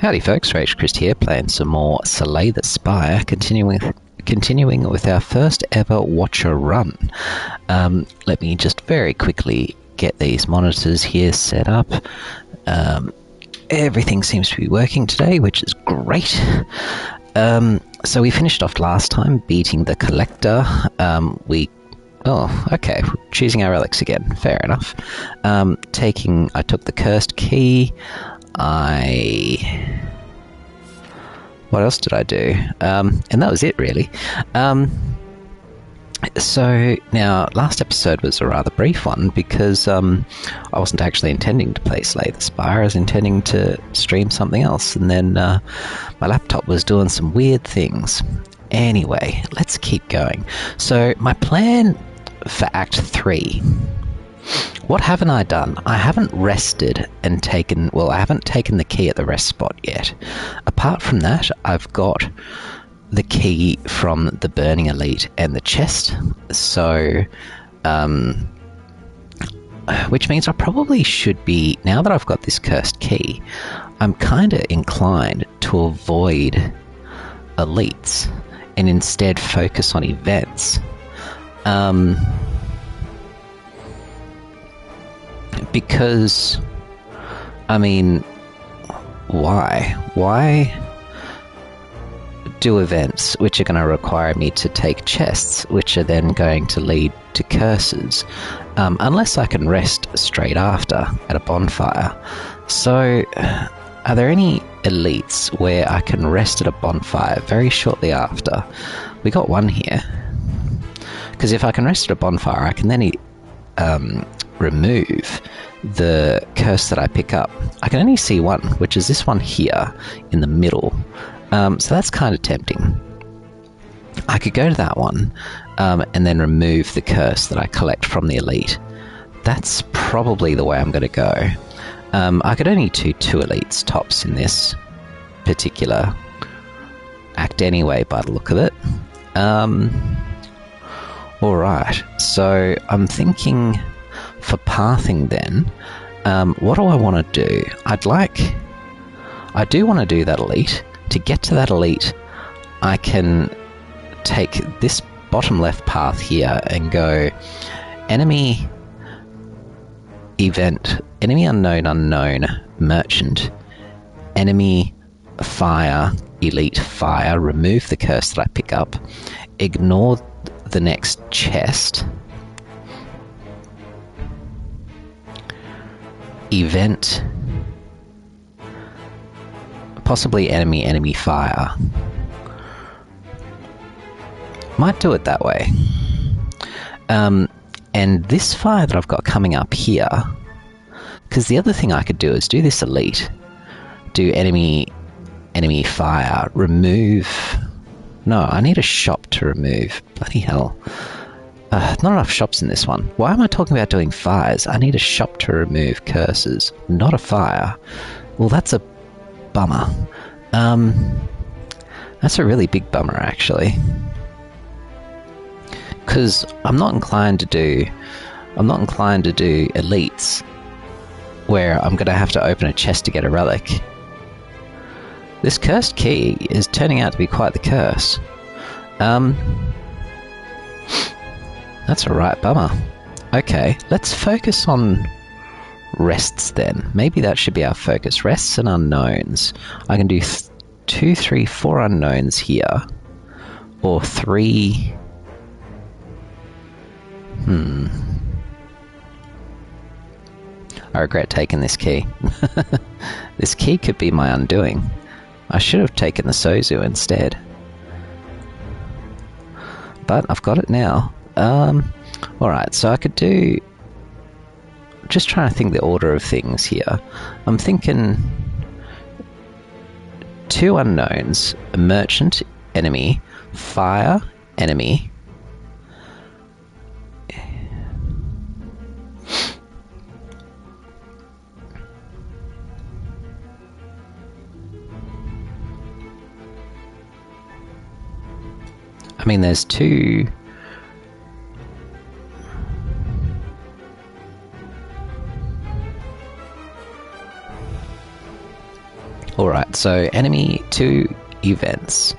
Howdy folks, Rage Chris here, playing some more Slay the Spire, continuing with our first ever Watcher run. Let me just very quickly get these monitors here set up. Everything seems to be working today, which is great. So we finished off last time beating the Collector. Oh, okay, we're choosing our relics again, fair enough. I took the Cursed Key. What else did I do? And that was it, really. So, now, last episode was a rather brief one because I wasn't actually intending to play Slay the Spire. I was intending to stream something else, and then my laptop was doing some weird things. Anyway, let's keep going. So, my plan for Act 3... What haven't I done? I haven't rested and taken... Well, I haven't taken the key at the rest spot yet. Apart from that, I've got the key from the Burning Elite and the chest. So, which means I probably should be... Now that I've got this cursed key, I'm kind of inclined to avoid elites and instead focus on events. Because, I mean, why? Why do events which are going to require me to take chests, which are then going to lead to curses, unless I can rest straight after at a bonfire? So, are there any elites where I can rest at a bonfire very shortly after? We got one here. Because if I can rest at a bonfire, I can then remove the curse that I pick up. I can only see one, which is this one here in the middle. So that's kind of tempting. I could go to that one and then remove the curse that I collect from the elite. That's probably the way I'm going to go. I could only do 2 elites tops in this particular act anyway, by the look of it. Alright, so I'm thinking... For pathing then, what do I want to do? I do want to do that elite. To get to that elite, I can take this bottom left path here and go enemy event, enemy unknown, merchant, enemy fire, elite fire, remove the curse that I pick up, ignore the next chest, event, possibly enemy fire. Might do it that way. And this fire that I've got coming up here, because the other thing I could do is do this elite, do enemy fire, remove... No, I need a shop to remove. Bloody hell. Not enough shops in this one. Why am I talking about doing fires? I need a shop to remove curses, not a fire. Well, that's a bummer. That's a really big bummer, actually. Because I'm not inclined to do elites where I'm going to have to open a chest to get a relic. This cursed key is turning out to be quite the curse. That's a right bummer. Okay, let's focus on rests then. Maybe that should be our focus. Rests and unknowns. I can do 2, 3, 4 unknowns here. Or 3... I regret taking this key. This key could be my undoing. I should have taken the Sozu instead. But I've got it now. Alright, so I could do... Just trying to think the order of things here. I'm thinking 2 unknowns, a merchant, enemy, fire, enemy. I mean, there's 2... Alright, so enemy 2 events.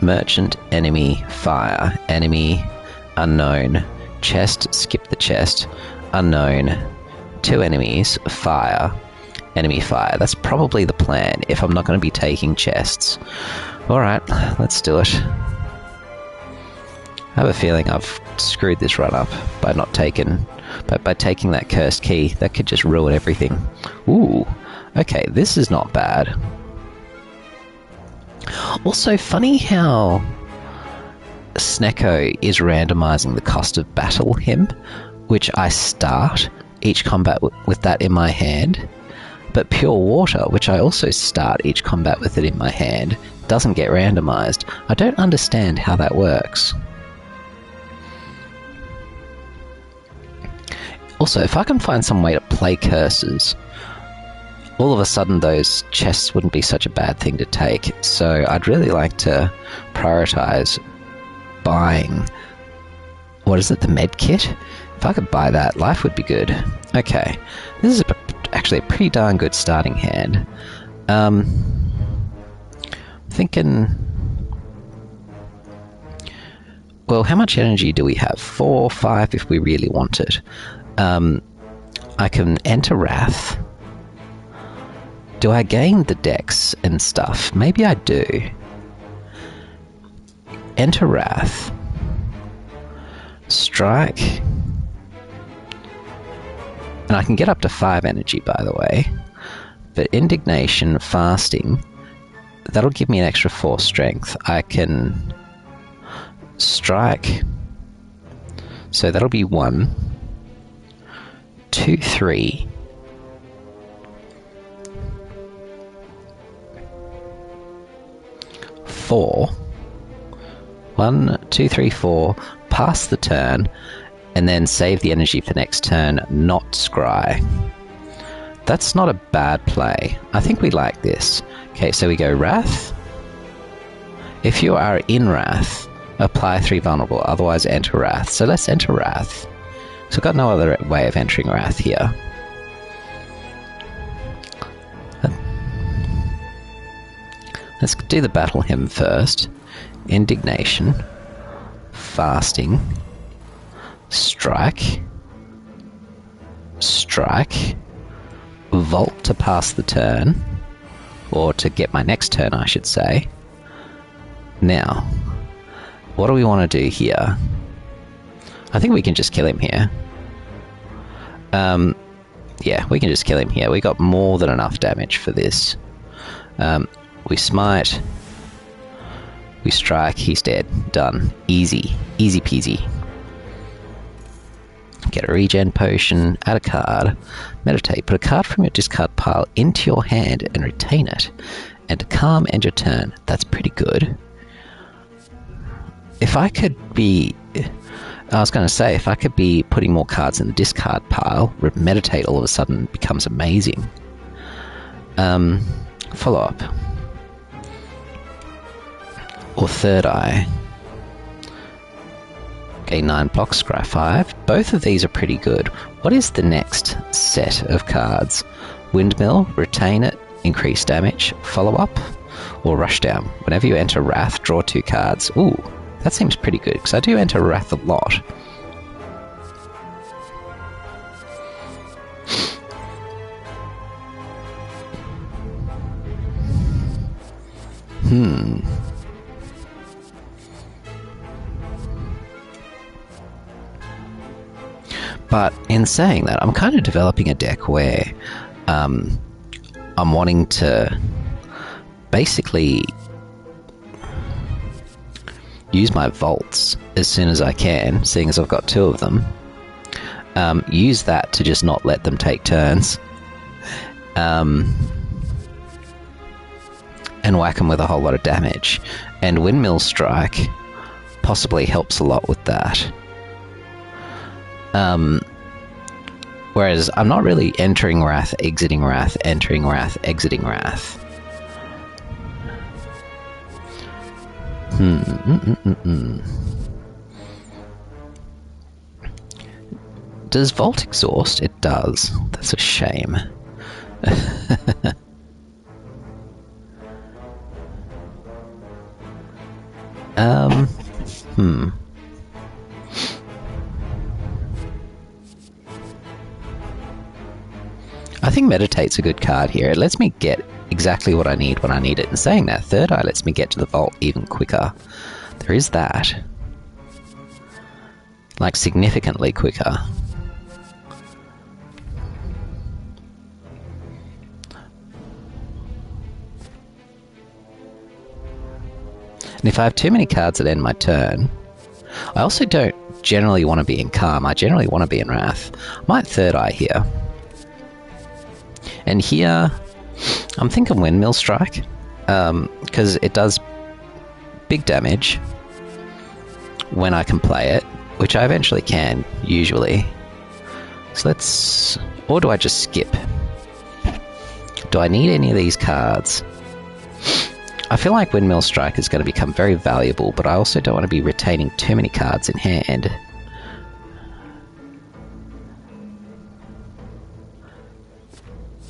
Merchant, enemy, fire, enemy, unknown, chest, skip the chest, unknown, 2 enemies, fire, enemy fire. That's probably the plan if I'm not going to be taking chests. Alright, let's do it. I have a feeling I've screwed this run up by not taking, by taking that cursed key. That could just ruin everything. Ooh, okay, this is not bad. Also, funny how Snecko is randomizing the cost of battle him, which I start each combat with that in my hand, but Pure Water, which I also start each combat with it in my hand, doesn't get randomized. I don't understand how that works. Also, if I can find some way to play curses, all of a sudden those chests wouldn't be such a bad thing to take. So I'd really like to prioritize buying, what is it, the med kit? If I could buy that, life would be good. Okay, this is actually a pretty darn good starting hand. Thinking, well, how much energy do we have? 4, 5 if we really want it. I can enter Wrath. Do I gain the dex and stuff? Maybe I do. Enter Wrath. Strike. And I can get up to 5 energy, by the way. But Indignation, Fasting, that'll give me an extra 4 strength. I can strike. So that'll be 1, 2, 3. 4. 1, 2, 3, 4. Pass the turn, and then save the energy for next turn, not scry. That's not a bad play. I think we like this. Okay, so we go Wrath. If you are in Wrath, apply 3 vulnerable, otherwise enter Wrath. So let's enter Wrath. So I've got no other way of entering Wrath here. Let's do the Battle Hymn first. Indignation. Fasting. Strike. Strike. Vault to pass the turn. Or to get my next turn, I should say. Now, what do we want to do here? I think we can just kill him here. Yeah, we can just kill him here. We got more than enough damage for this. We smite. We strike. He's dead. Done. Easy. Easy peasy. Get a regen potion. Add a card. Meditate. Put a card from your discard pile into your hand and retain it. And to calm end your turn. That's pretty good. If I could be... I was going to say, if I could be putting more cards in the discard pile, Meditate all of a sudden becomes amazing. Follow up. Or Third Eye. Okay, 9 blocks, scry 5. Both of these are pretty good. What is the next set of cards? Windmill, retain it, increase damage, follow up, or rush down. Whenever you enter Wrath, draw 2 cards. Ooh. That seems pretty good, because I do enter Wrath a lot. But in saying that, I'm kind of developing a deck where I'm wanting to basically use my vaults as soon as I can, seeing as I've got 2 of them. Use that to just not let them take turns. And whack them with a whole lot of damage. And Windmill Strike possibly helps a lot with that. Whereas I'm not really entering Wrath, exiting Wrath, entering Wrath, exiting Wrath. Does Vault exhaust? It does. That's a shame. Hmm. I think Meditate's a good card here. It lets me get exactly what I need when I need it. And saying that, Third Eye lets me get to the vault even quicker. There is that. Like, significantly quicker. And if I have too many cards that end my turn, I also don't generally want to be in Calm. I generally want to be in Wrath. I might Third Eye here. And here, I'm thinking Windmill Strike, because it does big damage when I can play it, which I eventually can, usually. So let's... Or do I just skip? Do I need any of these cards? I feel like Windmill Strike is going to become very valuable, but I also don't want to be retaining too many cards in hand.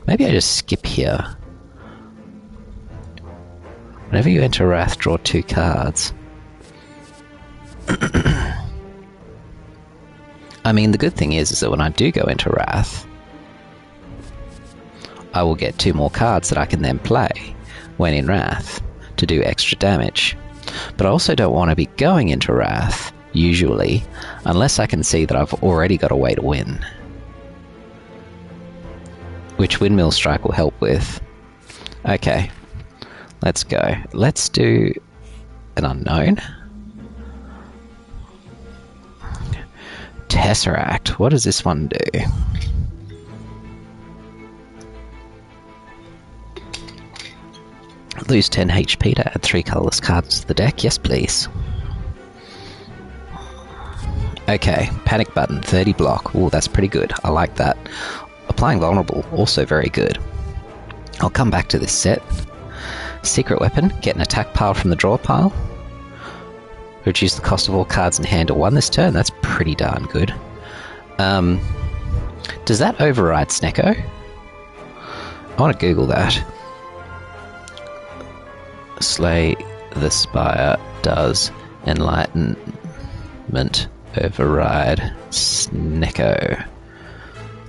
Maybe I just skip here. Whenever you enter Wrath, draw 2 cards. I mean, the good thing is that when I do go into Wrath, I will get 2 more cards that I can then play when in Wrath to do extra damage. But I also don't want to be going into Wrath, usually, unless I can see that I've already got a way to win. Which Windmill Strike will help with. Okay, let's go. Let's do an unknown. Tesseract. What does this one do? Lose 10 HP to add 3 colourless cards to the deck. Yes, please. Okay, Panic Button, 30 block. Ooh, that's pretty good. I like that. Applying Vulnerable, also very good. I'll come back to this set. Secret Weapon, get an attack pile from the draw pile. Reduce the cost of all cards in hand to 1 this turn. That's pretty darn good. Does that override Snecko? I want to Google that. Slay the Spire, does Enlightenment override Snecko?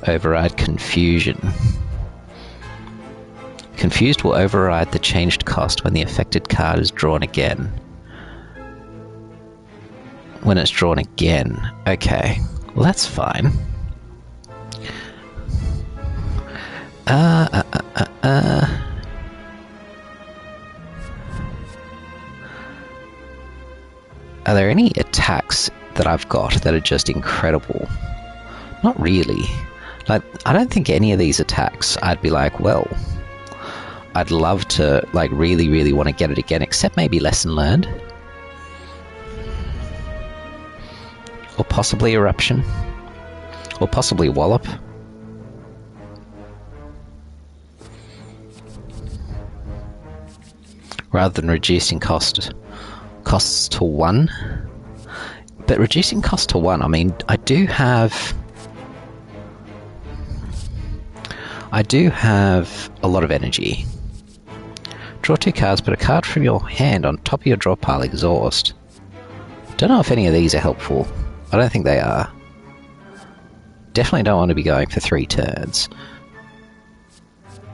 Override Confusion. Confused will override the changed cost when the affected card is drawn again. When it's drawn again. Okay, well that's fine. Are there any attacks that I've got that are just incredible? Not really. Like, I don't think any of these attacks I'd be like, well, I'd love to, like, really, really want to get it again, except maybe Lesson Learned. Or possibly Eruption. Or possibly Wallop. Rather than reducing costs to 1. But reducing cost to 1, I mean, I do have a lot of energy. Draw 2 cards, put a card from your hand on top of your draw pile, exhaust. Don't know if any of these are helpful. I don't think they are. Definitely don't want to be going for 3 turns.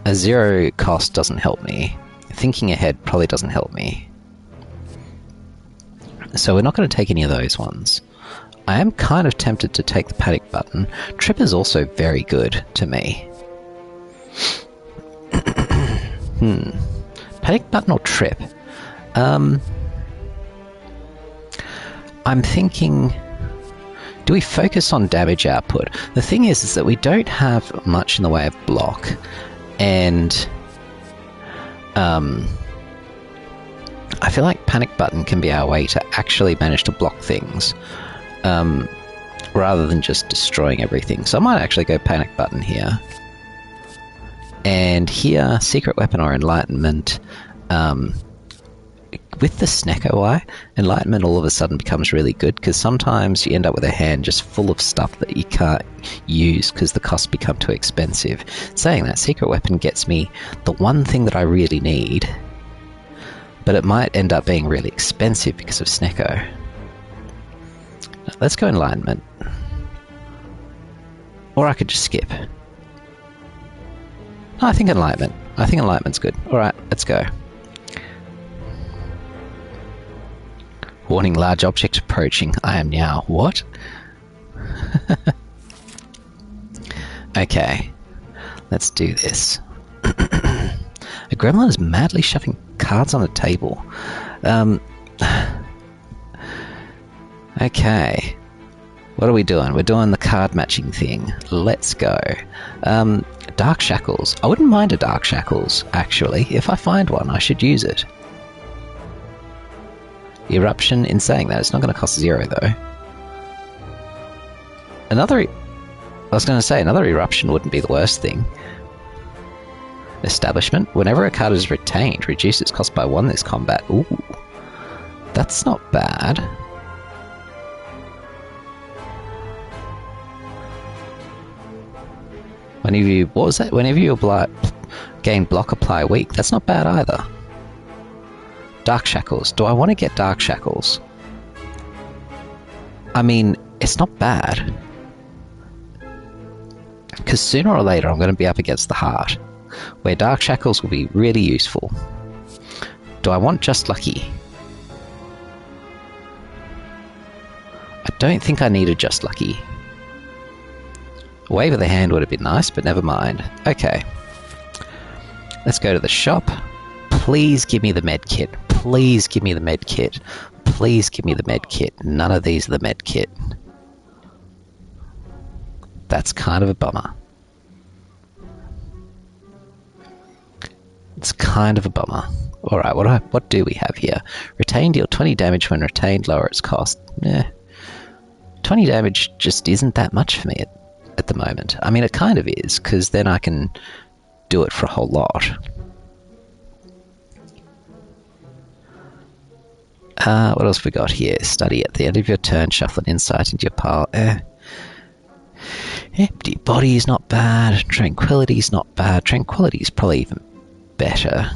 A 0 cost doesn't help me. Thinking ahead probably doesn't help me. So we're not going to take any of those ones. I am kind of tempted to take the Panic Button. Trip is also very good to me. Panic Button or Trip? I'm thinking, do we focus on damage output? The thing is that we don't have much in the way of block, and I feel like Panic Button can be our way to actually manage to block things, rather than just destroying everything. So I might actually go Panic Button here. And here, Secret Weapon or Enlightenment. With the Snecko Eye, Enlightenment all of a sudden becomes really good, because sometimes you end up with a hand just full of stuff that you can't use because the costs become too expensive. Saying that, Secret Weapon gets me the one thing that I really need, but it might end up being really expensive because of Snecko. Let's go Enlightenment. Or I could just skip. No, I think Enlightenment. I think Enlightenment's good. Alright, let's go. Warning, large object approaching. I am now. What? Okay. Let's do this. A gremlin is madly shoving cards on a table. Okay. What are we doing? We're doing the card matching thing. Let's go. Dark Shackles. I wouldn't mind a Dark Shackles, actually. If I find one, I should use it. Eruption, in saying that, it's not going to cost 0, though. I was going to say, another Eruption wouldn't be the worst thing. Establishment. Whenever a card is retained, reduce its cost by 1 this combat. Ooh. That's not bad. Whenever you... What was that? Whenever you gain block, apply weak. That's not bad either. Dark Shackles. Do I want to get Dark Shackles? I mean, it's not bad. Because sooner or later I'm going to be up against the heart, where Dark Shackles will be really useful. Do I want Just Lucky? I don't think I need a Just Lucky. Wave of the Hand would have been nice, but never mind. Okay. Let's go to the shop. Please give me the med kit. Please give me the med kit. Please give me the med kit. None of these are the med kit. That's kind of a bummer. It's kind of a bummer. Alright, what do we have here? Retain, deal 20 damage when retained, lower its cost. 20 damage just isn't that much for me at the moment. I mean, it kind of is, because then I can do it for a whole lot. What else we got here? Study at the end of your turn, shuffle an insight into your pile. Empty body is not bad. Tranquility is not bad. Tranquility is probably even better.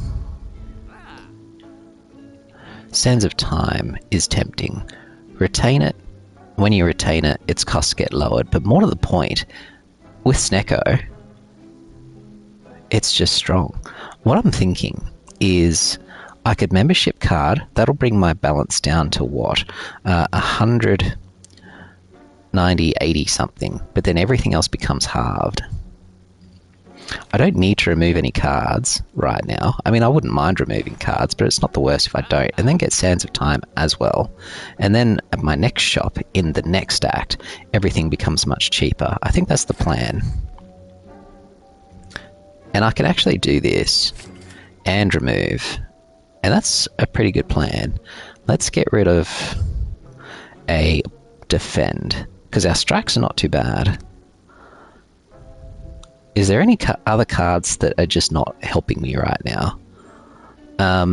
Sands of Time is tempting. Retain it. When you retain it, its costs get lowered. But more to the point, with Snecko, it's just strong. What I'm thinking is I could membership card. That'll bring my balance down to what? 100... 90, 80 something, but then everything else becomes halved. I don't need to remove any cards right now. I mean, I wouldn't mind removing cards, but it's not the worst if I don't. And then get Sands of Time as well. And then at my next shop, in the next act, everything becomes much cheaper. I think that's the plan. And I can actually do this and remove. And that's a pretty good plan. Let's get rid of a defend, because our strikes are not too bad. Is there any other cards that are just not helping me right now? Are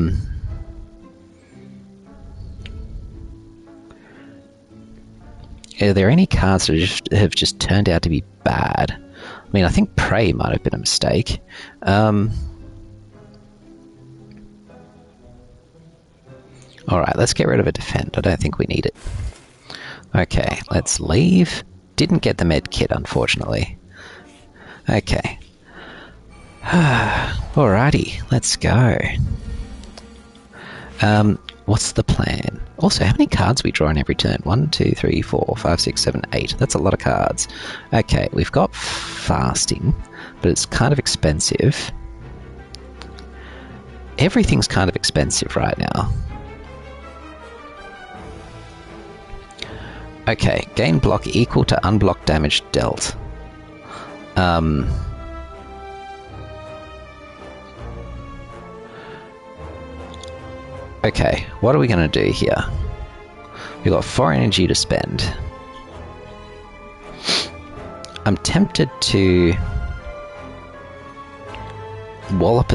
there any cards that have just turned out to be bad? I mean, I think Prey might have been a mistake. Alright, let's get rid of a defend. I don't think we need it. Okay, let's leave. Didn't get the med kit, unfortunately. Okay. Alrighty, let's go. What's the plan? Also, how many cards we draw in every turn? 1, 2, 3, 4, 5, 6, 7, 8. That's a lot of cards. Okay, we've got Fasting, but it's kind of expensive. Everything's kind of expensive right now. Okay, gain block equal to unblocked damage dealt. Okay, what are we going to do here? We've got 4 energy to spend. I'm tempted to wallop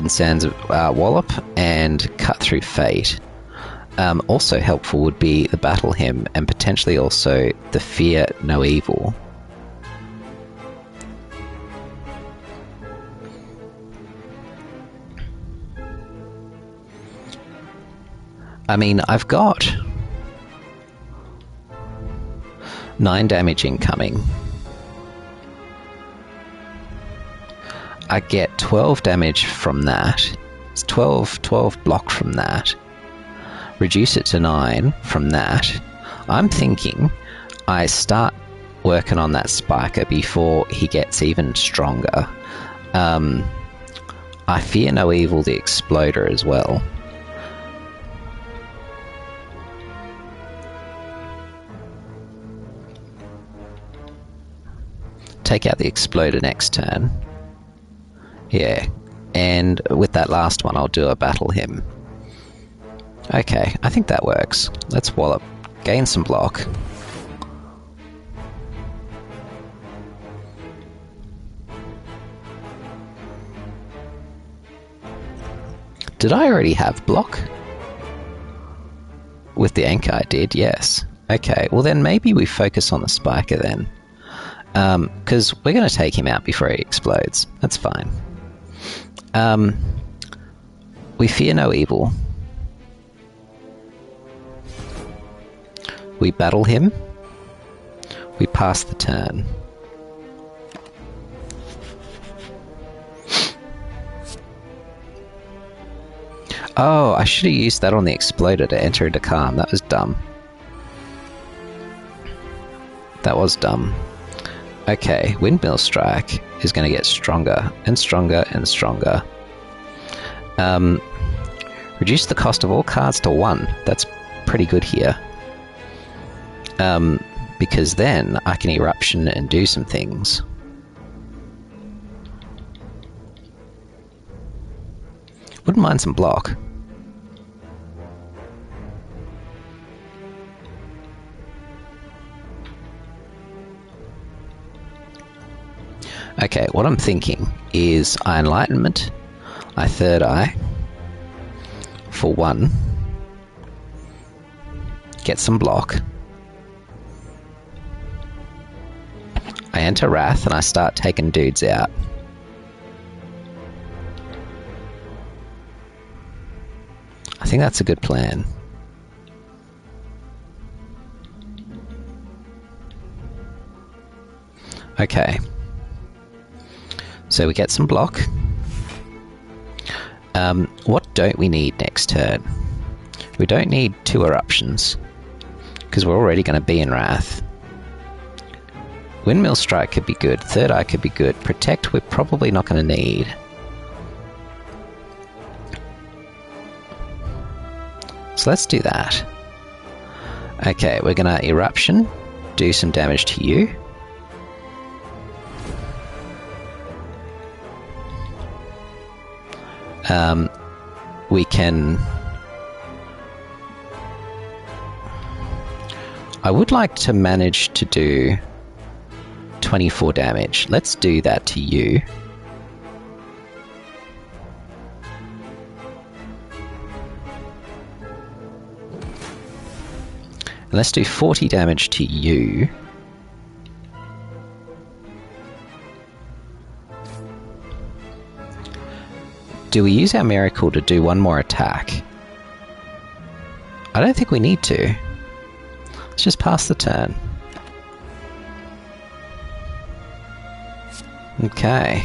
and cut through fate. Also helpful would be the battle hymn and potentially also the fear no evil. I mean, I've got 9 damage incoming. I get 12 damage from that. It's 12 block from that. Reduce it to 9 from that. I'm thinking I start working on that spiker before he gets even stronger. I fear no evil the exploder as well. Take out the exploder next turn. Yeah, and with that last one I'll do a battle him. Okay, I think that works. Let's wallop. Gain some block. Did I already have block? With the anchor I did, yes. Okay, well then maybe we focus on the spiker then. Because we're going to take him out before he explodes. That's fine. We fear no evil. We battle him. We pass the turn. Oh, I should have used that on the exploder to enter into calm. That was dumb. That was dumb. Okay, Windmill Strike is going to get stronger and stronger and stronger. Reduce the cost of all cards to 1. That's pretty good here. Because then I can Eruption and do some things. Wouldn't mind some block. Okay, what I'm thinking is I Enlightenment, I Third Eye for 1, get some block, I enter Wrath and I start taking dudes out. I think that's a good plan. Okay. So we get some block. What don't we need next turn? We don't need 2 Eruptions, because we're already going to be in Wrath. Windmill Strike could be good. Third Eye could be good. Protect we're probably not going to need. So let's do that. Okay, we're going to Eruption, do some damage to you. We can... I would like to manage to do 24 damage. Let's do that to you. And let's do 40 damage to you. Do we use our miracle to do 1 more attack? I don't think we need to. Let's just pass the turn. Okay.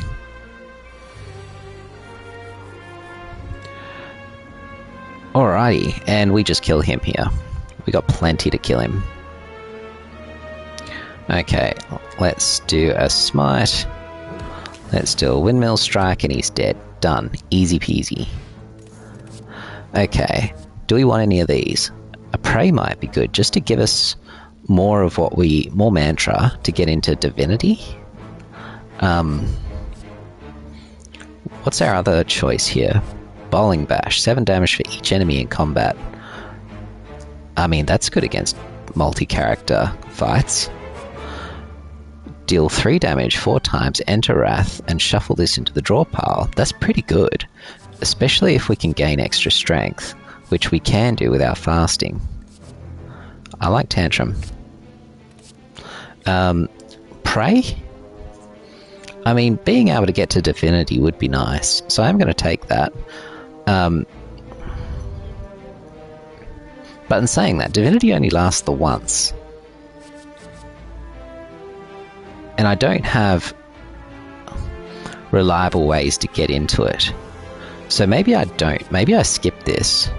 Alrighty, and we just kill him here. We got plenty to kill him. Okay, let's do a smite. Let's do a Windmill Strike and he's dead. Done. Easy peasy. Okay, do we want any of these? A Prey might be good, just to give us more of what we... more mantra to get into Divinity. What's our other choice here? Bowling Bash. 7 damage for each enemy in combat. I mean, that's good against multi-character fights. Deal 3 damage 4 times, enter Wrath, and shuffle this into the draw pile. That's pretty good, especially if we can gain extra strength, which we can do with our fasting. I like Tantrum. Prey? I mean, being able to get to Divinity would be nice, so I'm going to take that. But in saying that, Divinity only lasts the once. And I don't have reliable ways to get into it. So maybe I don't. Maybe I skip this.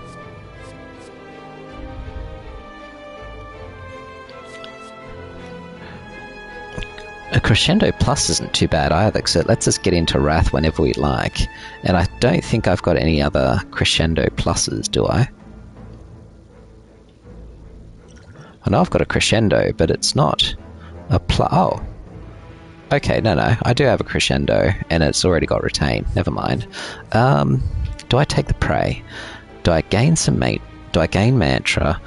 A Crescendo Plus isn't too bad either, because it lets us get into Wrath whenever we like. And I don't think I've got any other Crescendo Pluses, do I? I know I've got a Crescendo, but it's not a plus. Oh. Okay, no. I do have a Crescendo, and it's already got Retain. Never mind. Do I take the Prey? Do I gain some mate? Do I gain Mantra?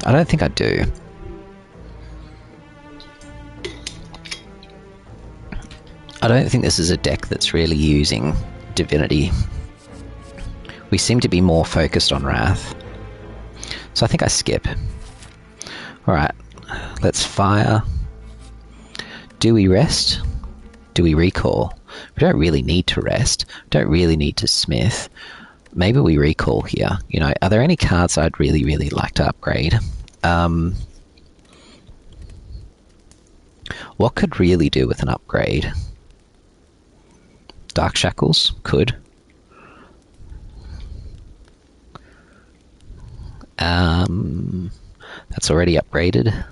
I don't think I do. I don't think this is a deck that's really using Divinity. We seem to be more focused on Wrath. So I think I skip. Alright, let's fire. Do we rest? Do we recall? We don't really need to rest. We don't really need to smith. Maybe we recall here. You know, are there any cards I'd really, really like to upgrade? What could really do with an upgrade? Dark Shackles? Could. That's already upgraded.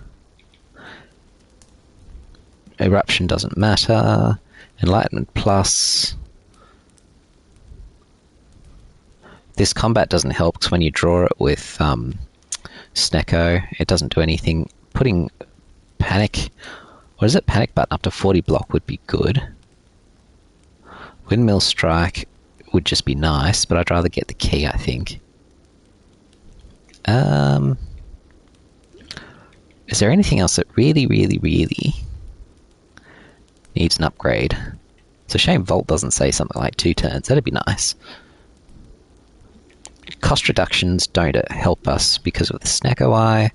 Eruption doesn't matter. Enlightenment Plus. This combat doesn't help because when you draw it with Snecko, it doesn't do anything. Putting Panic, what is it? Panic button up to 40 block would be good. Windmill Strike would just be nice, but I'd rather get the key, I think. Is there anything else that really, really, really needs an upgrade? It's a shame Volt doesn't say something like 2 turns. That'd be nice. Cost reductions don't help us because of the Snecko Eye.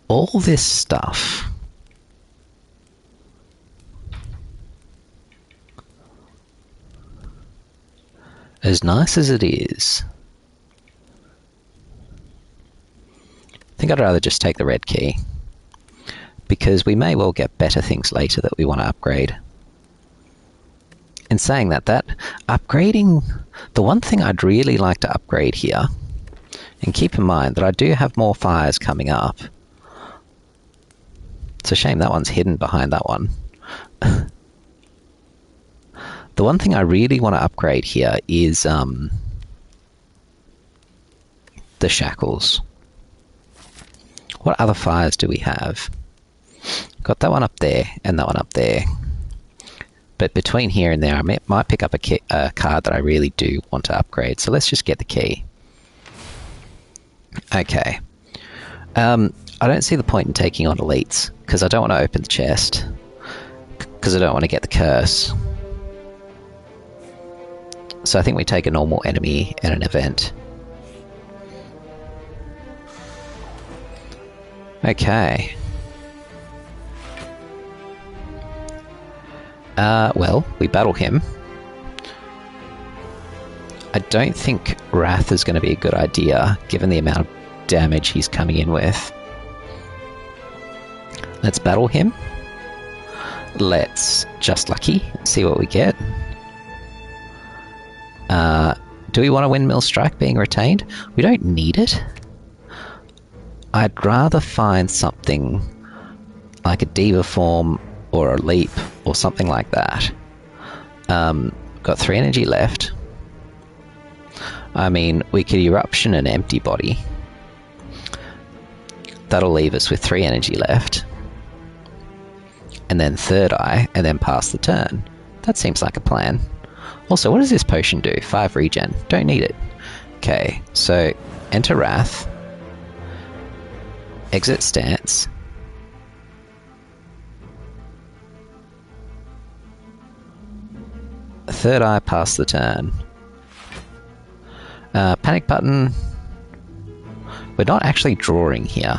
All this stuff. As nice as it is, I think I'd rather just take the red key, because we may well get better things later that we want to upgrade. In saying that, upgrading, the one thing I'd really like to upgrade here, and keep in mind that I do have more fires coming up. It's a shame that one's hidden behind that one. The one thing I really want to upgrade here is the Shackles. What other fires do we have? Got that one up there and that one up there. But between here and there, I might pick up a card that I really do want to upgrade. So let's just get the key. Okay. I don't see the point in taking on elites, because I don't want to open the chest, because I don't want to get the curse. So I think we take a normal enemy and an event. Okay. Well, we battle him. I don't think Wrath is going to be a good idea, given the amount of damage he's coming in with. Let's battle him. Let's just lucky, see what we get. Do we want a Windmill Strike being retained? We don't need it. I'd rather find something like a Diva Form or a Leap or something like that. Got 3 energy left. I mean, we could Eruption an Empty Body. That'll leave us with 3 energy left. And then Third Eye, and then pass the turn. That seems like a plan. Also, what does this potion do? 5 regen. Don't need it. Okay, so enter Wrath. Exit stance. Third Eye, pass the turn. Panic button. We're not actually drawing here.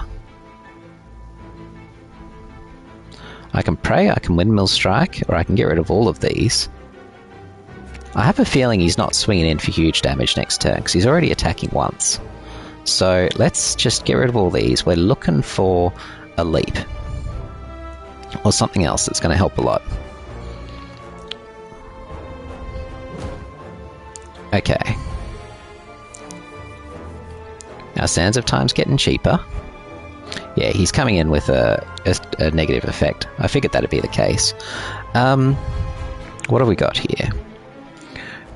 I can Pray, I can Windmill Strike, or I can get rid of all of these. I have a feeling he's not swinging in for huge damage next turn, because he's already attacking once. So let's just get rid of all these. We're looking for a leap. Or something else that's going to help a lot. Okay. Now Sands of Time's getting cheaper. Yeah, he's coming in with a negative effect. I figured that'd be the case. What have we got here?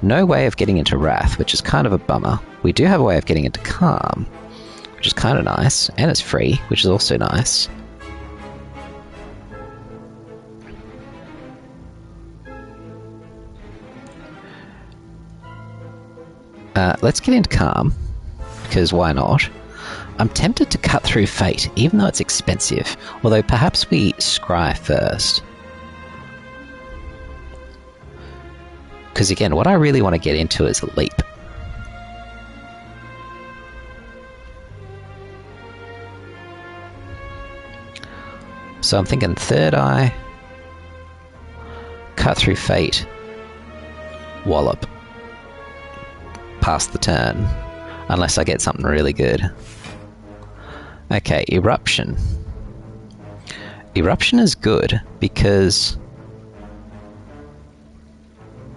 No way of getting into Wrath, which is kind of a bummer. We do have a way of getting into Calm, which is kind of nice, and it's free, which is also nice. Let's get into Calm, because why not? I'm tempted to cut through Fate, even though it's expensive, although perhaps we scry first. Because again, what I really want to get into is a leap. So I'm thinking Third Eye, cut through Fate, wallop, pass the turn, unless I get something really good. Okay, Eruption. Eruption is good because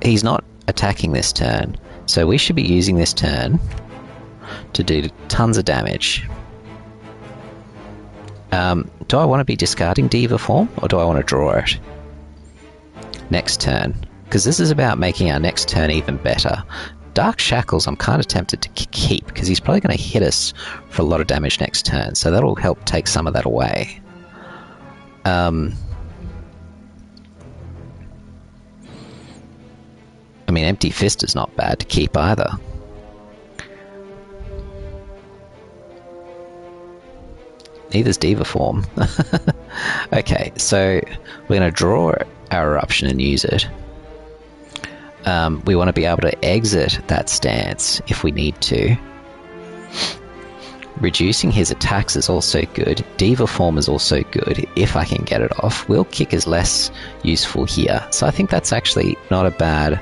he's not attacking this turn, so we should be using this turn to do tons of damage. Do I want to be discarding Diva Form, or do I want to draw it? Next turn, because this is about making our next turn even better. Dark Shackles I'm kind of tempted to keep, because he's probably going to hit us for a lot of damage next turn, so that'll help take some of that away. I mean, Empty Fist is not bad to keep either. Neither's Diva Form. Okay, so we're going to draw our Eruption and use it. We want to be able to exit that stance if we need to. Reducing his attacks is also good. Diva Form is also good if I can get it off. Will Kick is less useful here, so I think that's actually not a bad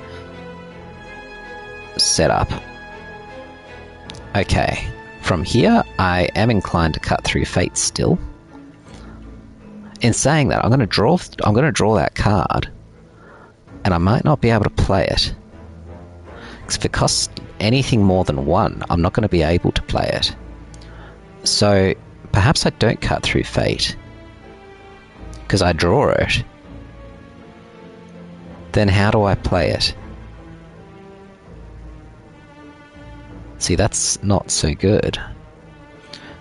setup. Okay, from here I am inclined to cut through Fate still. In saying that, I'm going to draw that card, and I might not be able to play it. Because if it costs anything more than 1, I'm not going to be able to play it. So perhaps I don't cut through Fate, because I draw it. Then how do I play it? See, that's not so good.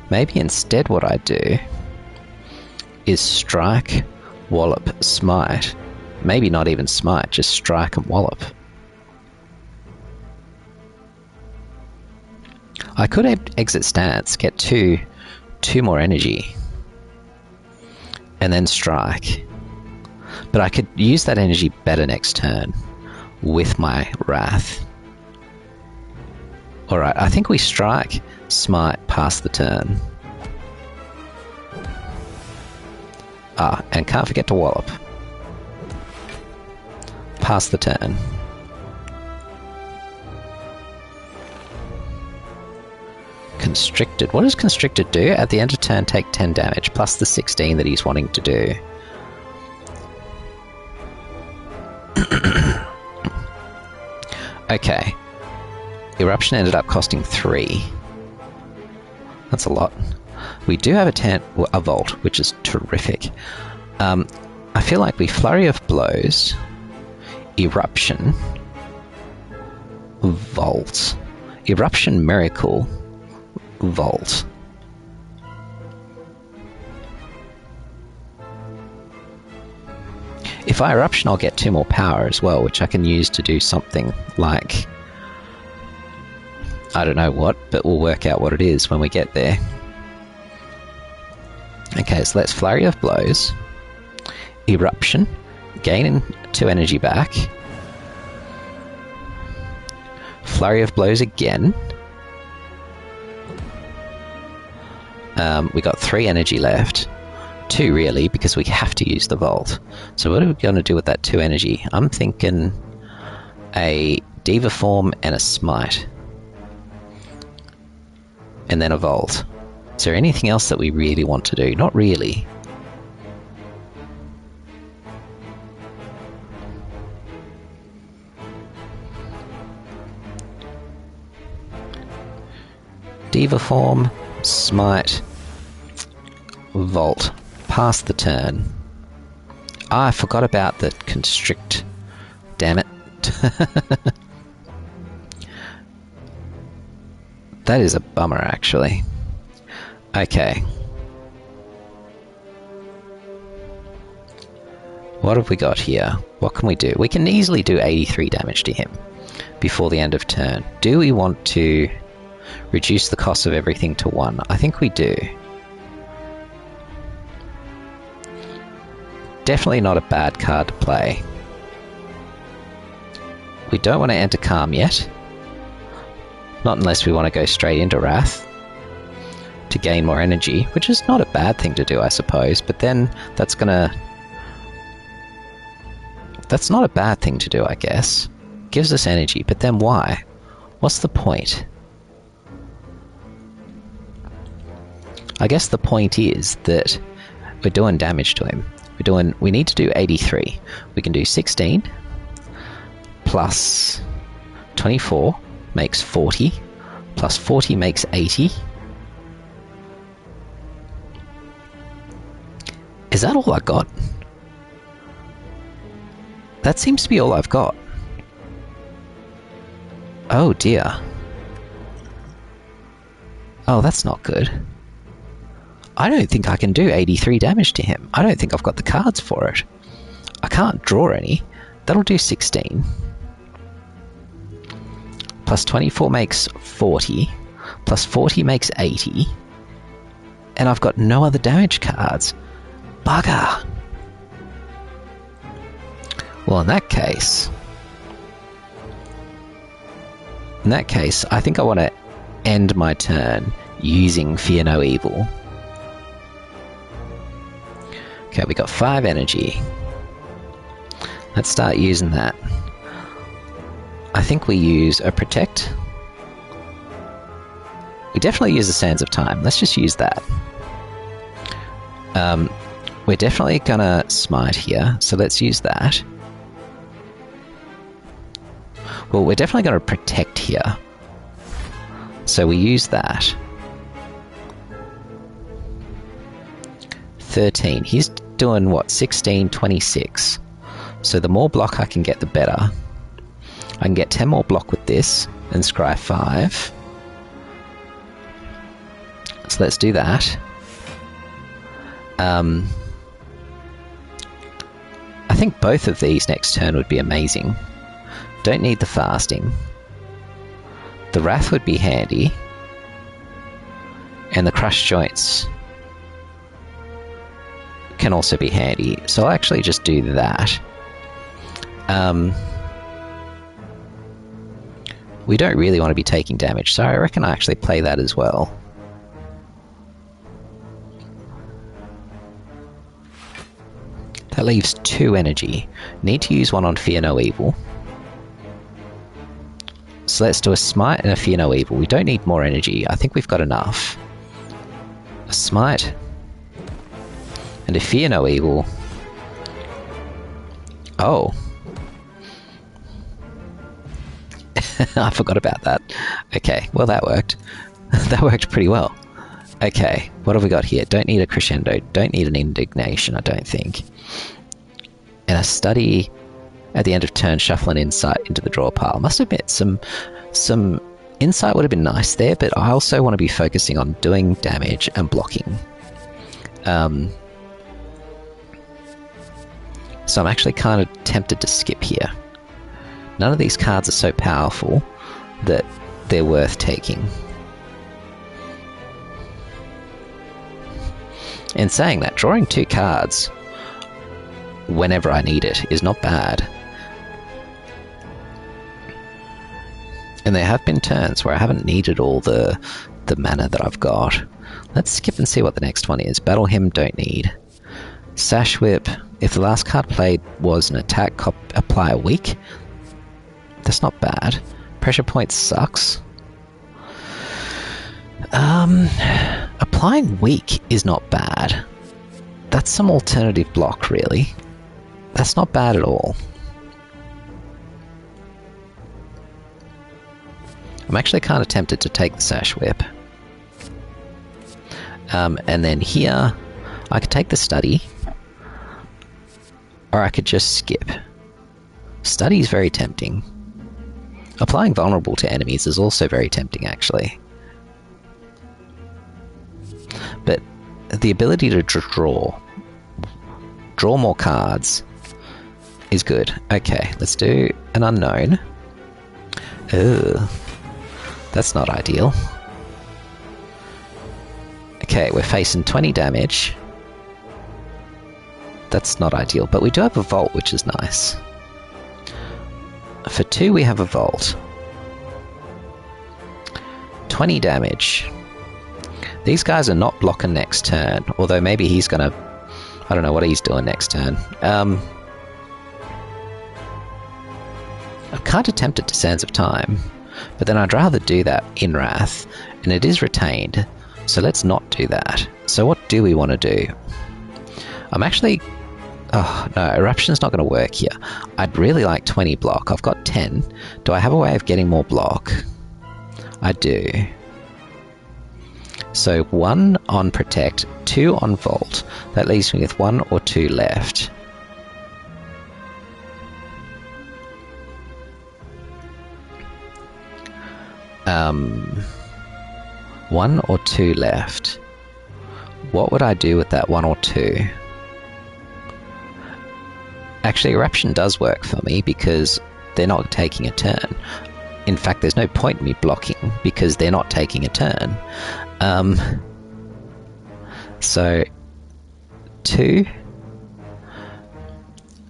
Maybe instead what I do is strike, wallop, smite. Maybe not even smite, just strike and wallop. I could exit stance, get two more energy, and then strike. But I could use that energy better next turn with my Wrath. Alright, I think we strike, smite, pass the turn. Ah, and can't forget to wallop. Pass the turn. Constricted. What does Constricted do? At the end of turn, take 10 damage, plus the 16 that he's wanting to do. Okay. Eruption ended up costing 3. That's a lot. We do have a Vault, which is terrific. I feel like we Flurry of Blows, Eruption, Vault, Eruption Miracle, Vault. If I Eruption, I'll get 2 more power as well, which I can use to do something like, I don't know what, but we'll work out what it is when we get there. Okay, so let's Flurry of Blows, Eruption, gain 2 energy back, Flurry of Blows again. We got 3 energy left. 2 really, because we have to use the Vault. So what are we going to do with that 2 energy? I'm thinking a Diva Form and a Smite. And then a Volt. Is there anything else that we really want to do? Not really. Diva Form, Smite, Volt. Pass the turn. Ah, I forgot about the Constrict. Damn it. That is a bummer, actually. Okay. What have we got here? What can we do? We can easily do 83 damage to him before the end of turn. Do we want to reduce the cost of everything to 1? I think we do. Definitely not a bad card to play. We don't want to enter Calm yet. Not unless we want to go straight into Wrath to gain more energy, which is not a bad thing to do, I suppose, but then that's not a bad thing to do, I guess. Gives us energy, but then why? What's the point? I guess the point is that we're doing damage to him. We need to do 83. We can do 16 plus 24 makes 40 plus 40 makes 80. Is that all I got? That seems to be all I've got. Oh dear. Oh, that's not good. I don't think I can do 83 damage to him. I don't think I've got the cards for it. I can't draw any. That'll do 16. Plus 24 makes 40. Plus 40 makes 80. And I've got no other damage cards. Bugger! Well, in that case, I think I want to end my turn using Fear No Evil. Okay, we got 5 energy. Let's start using that. I think we use a Protect. We definitely use the Sands of Time. Let's just use that. We're definitely gonna Smite here, so let's use that. Well, we're definitely gonna Protect here. So we use that. 13. He's doing what? 16, 26. So the more block I can get, the better. I can get 10 more block with this and scry 5. So let's do that. I think both of these next turn would be amazing. Don't need the fasting. The Wrath would be handy. And the Crushed Joints can also be handy. So I'll actually just do that. We don't really want to be taking damage, so I reckon I actually play that as well. That leaves 2 energy. Need to use one on Fear No Evil. So let's do a Smite and a Fear No Evil. We don't need more energy. I think we've got enough. A Smite and a Fear No Evil. Oh. I forgot about that. Okay, well that worked. That worked pretty well. Okay, what have we got here? Don't need a Crescendo. Don't need an Indignation, I don't think. And a Study at the end of turn, shuffle an Insight into the draw pile. Must admit, some Insight would have been nice there, but I also want to be focusing on doing damage and blocking. So I'm actually kind of tempted to skip here. None of these cards are so powerful that they're worth taking. In saying that, drawing 2 cards whenever I need it is not bad. And there have been turns where I haven't needed all the mana that I've got. Let's skip and see what the next one is. Battle Hymn, don't need. Sash Whip, if the last card played was an attack, apply a weak. That's not bad. Pressure point sucks. Applying weak is not bad. That's some alternative block, really. That's not bad at all. I'm actually kind of tempted to take the Sash Whip. And then here, I could take the Study, or I could just skip. Study is very tempting. Applying Vulnerable to enemies is also very tempting, actually. But the ability to draw more cards is good. Okay, let's do an Unknown. Ugh, that's not ideal. Okay, we're facing 20 damage. That's not ideal, but we do have a Vault, which is nice. For 2, we have a Vault. 20 damage. These guys are not blocking next turn, although maybe he's gonna... I don't know what he's doing next turn. I'm kind of tempted to Sands of Time, but then I'd rather do that in Wrath, and it is retained, so let's not do that. So what do we want to do? I'm actually... Oh, no, Eruption's not going to work here. I'd really like 20 block. I've got 10. Do I have a way of getting more block? I do. So 1 on Protect, 2 on Vault. That leaves me with 1 or 2 left. One or 2 left. What would I do with that 1 or 2? Actually, Eruption does work for me because they're not taking a turn. In fact, there's no point in me blocking because they're not taking a turn. So 2,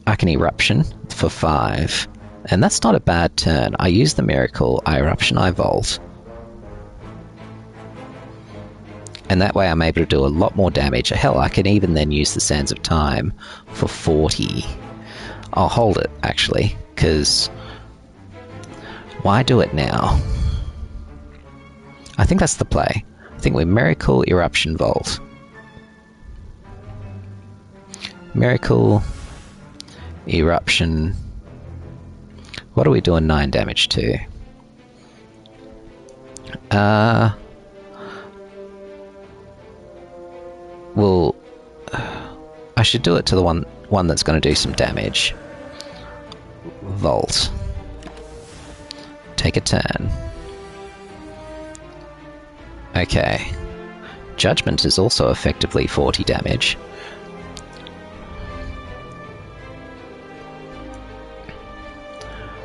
I can Eruption for 5, and that's not a bad turn. I use the Miracle, I Eruption, I Vault, and that way I'm able to do a lot more damage. Hell, I can even then use the Sands of Time for 40. I'll hold it, actually, because why do it now? I think that's the play. I think we're Miracle, Eruption, Vault. Miracle, Eruption. What are we doing 9 damage to? Well, I should do it to the one that's going to do some damage. Vault. Take a turn. Okay. Judgment is also effectively 40 damage.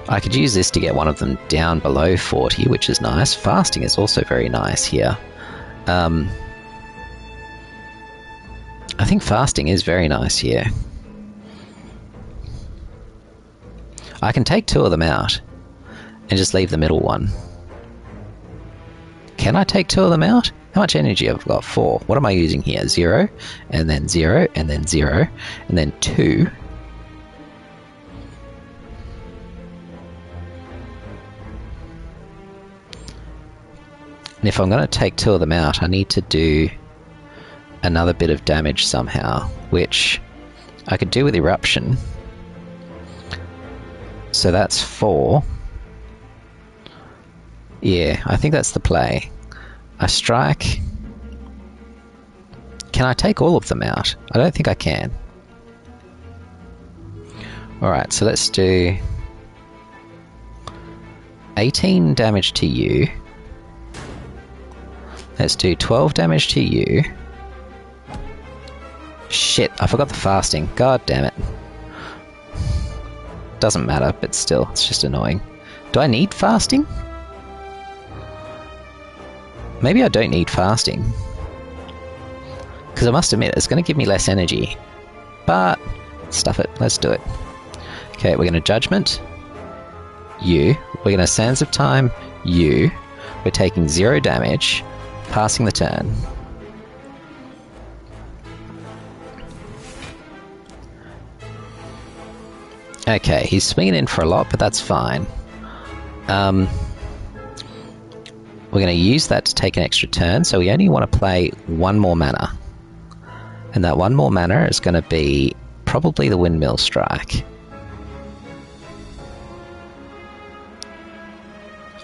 I could use this to get one of them down below 40, which is nice. Fasting is also very nice here. I think Fasting is very nice here. I can take 2 of them out and just leave the middle one. Can I take 2 of them out? How much energy have I got? 4. What am I using here? 0, and then 0, and then 0, and then 2. And if I'm going to take 2 of them out, I need to do another bit of damage somehow, which I could do with Eruption. So that's 4. Yeah, I think that's the play. I strike. Can I take all of them out? I don't think I can. Alright, so let's do 18 damage to you. Let's do 12 damage to you. Shit, I forgot the Fasting. God damn it. Doesn't matter, but still, it's just annoying. Do I need Fasting? Maybe I don't need Fasting. Because I must admit, it's going to give me less energy. But, stuff it, let's do it. Okay, we're going to Judgment. You. We're going to Sands of Time. You. We're taking 0 damage. Passing the turn. Okay, he's swinging in for a lot, but that's fine. We're going to use that to take an extra turn, so we only want to play one more mana. And that one more mana is going to be probably the Windmill Strike.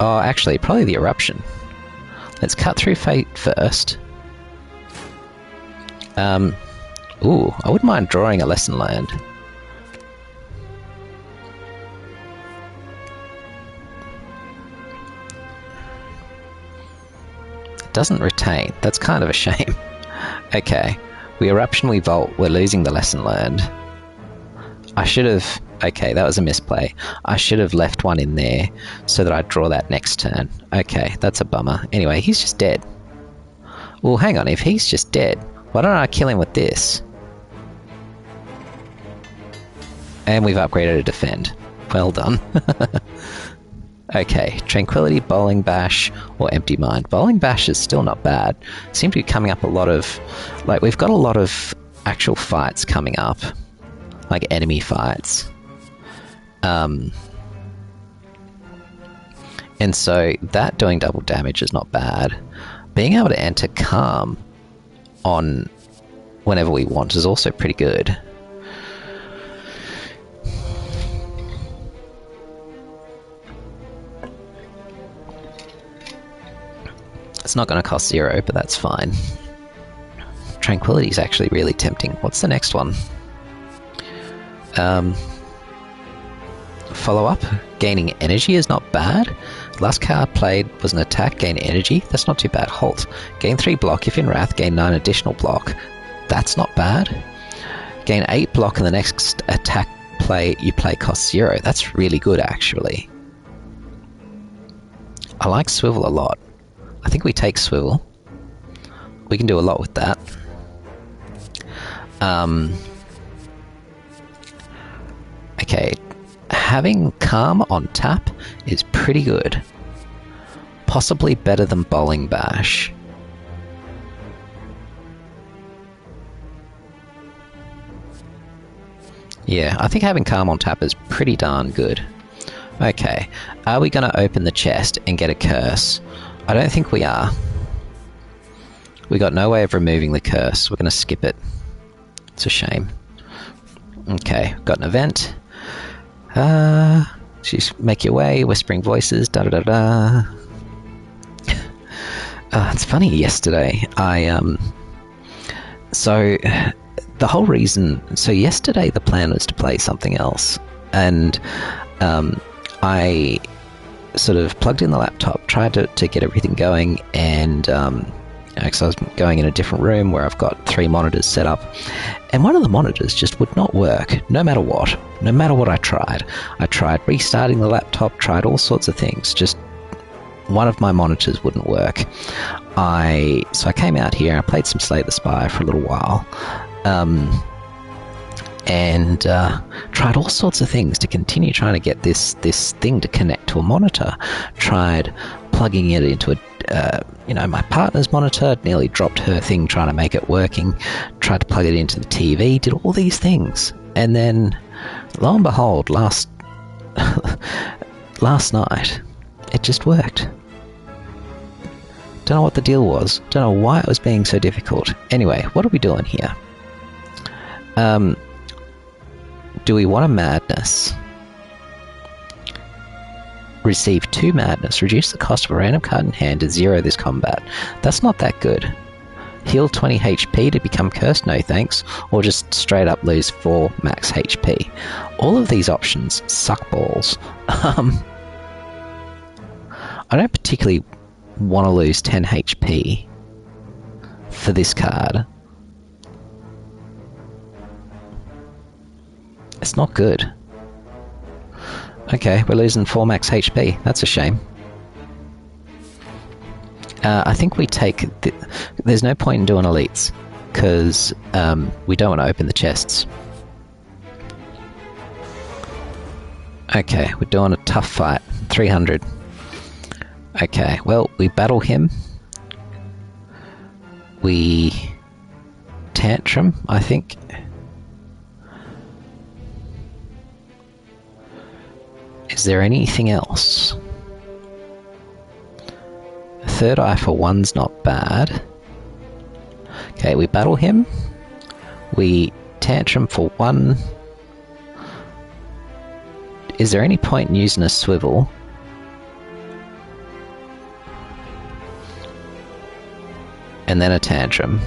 Oh, actually, probably the Eruption. Let's cut through Fate first. Ooh, I wouldn't mind drawing a Lesson Learned. It doesn't retain. That's kind of a shame. Okay. We Eruption, we Vault. We're losing the Lesson Learned. I should have... Okay, that was a misplay. I should have left one in there so that I'd draw that next turn. Okay, that's a bummer. Anyway, he's just dead. Well, hang on. If he's just dead, why don't I kill him with this? And we've upgraded to Defend. Well done. Okay, Tranquility, Bowling Bash, or Empty Mind. Bowling Bash is still not bad. Seem to be coming up a lot of... Like, we've got a lot of actual fights coming up. Like, enemy fights. And so, that doing double damage is not bad. Being able to enter Calm on whenever we want is also pretty good. It's not going to cost 0, but that's fine. Tranquility is actually really tempting. What's the next one? Follow up. Gaining energy is not bad. Last card played was an attack, gain energy. That's not too bad. Halt. Gain 3 block. If in Wrath, gain 9 additional block. That's not bad. Gain 8 block and the next attack you play costs 0. That's really good, actually. I like Swivel a lot. I think we take Swivel. We can do a lot with that. Okay, having Calm on tap is pretty good. Possibly better than Bowling Bash. Yeah, I think having Calm on tap is pretty darn good. Okay, are we going to open the chest and get a curse? I don't think we are. We got no way of removing the curse. We're going to skip it. It's a shame. Okay, got an event. Just make your way, whispering voices, da da da da. It's funny, yesterday, so, the whole reason... So yesterday the plan was to play something else, and, I sort of plugged in the laptop, tried to get everything going, and, because I was going in a different room where I've got 3 monitors set up, and one of the monitors just would not work, no matter what. No matter what I tried. I tried restarting the laptop, tried all sorts of things, just one of my monitors wouldn't work. So I came out here, I played some Slay the Spire for a little while, and tried all sorts of things to continue trying to get this thing to connect to a monitor. Tried plugging it into my partner's monitor, nearly dropped her thing trying to make it working, tried to plug it into the TV, did all these things, and then, lo and behold, last night, it just worked. Don't know what the deal was, don't know why it was being so difficult. Anyway, what are we doing here? Do we want a Madness? Receive 2 Madness. Reduce the cost of a random card in hand to 0 this combat. That's not that good. Heal 20 HP to become cursed? No thanks. Or just straight up lose 4 max HP. All of these options suck balls. I don't particularly want to lose 10 HP for this card. It's not good. Okay, we're losing 4 max HP. That's a shame. I think we take... There's no point in doing elites, because we don't want to open the chests. Okay, we're doing a tough fight. 300. Okay, well, we battle him. We... Tantrum, I think. Is there anything else? Third eye for 1's not bad. Okay, we battle him. We tantrum for 1. Is there any point in using a swivel? And then a tantrum.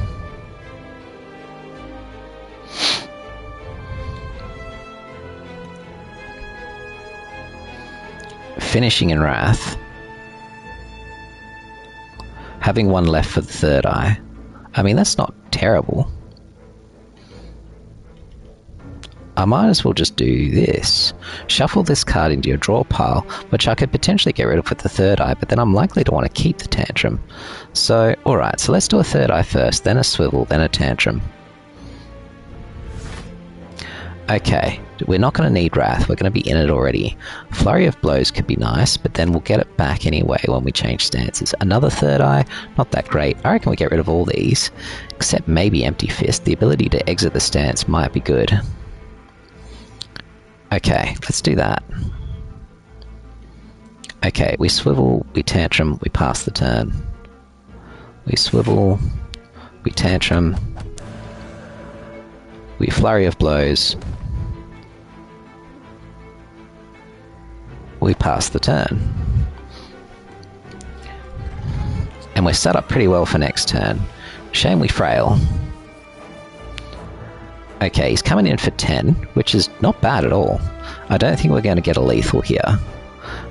Finishing in Wrath. Having 1 left for the third eye. I mean, that's not terrible. I might as well just do this. Shuffle this card into your draw pile, which I could potentially get rid of with the third eye, but then I'm likely to want to keep the tantrum. So, alright, so let's do a third eye first, then a swivel, then a tantrum. Okay, we're not going to need Wrath, we're going to be in it already. Flurry of Blows could be nice, but then we'll get it back anyway when we change stances. Another third eye, not that great. I reckon we get rid of all these, except maybe Empty Fist. The ability to exit the stance might be good. Okay, let's do that. Okay, we swivel, we tantrum, we pass the turn. We swivel, we tantrum, we Flurry of Blows, we pass the turn. And we're set up pretty well for next turn. Shame we frail. Okay, he's coming in for 10, which is not bad at all. I don't think we're going to get a lethal here.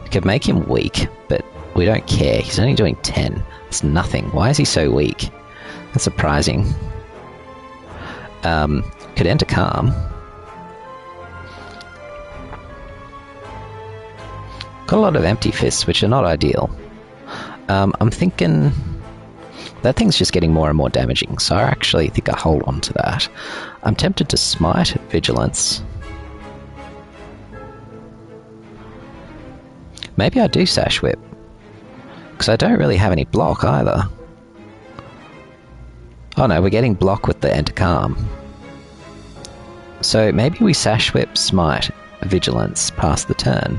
We could make him weak, but we don't care. He's only doing 10. It's nothing. Why is he so weak? That's surprising. Could enter Calm. Got a lot of Empty Fists, which are not ideal. I'm thinking that thing's just getting more and more damaging, so I actually think I hold on to that. I'm tempted to Smite Vigilance. Maybe I do Sash Whip, because I don't really have any block either. Oh no, we're getting block with the Enter Calm. So maybe we Sash Whip, Smite Vigilance, pass the turn.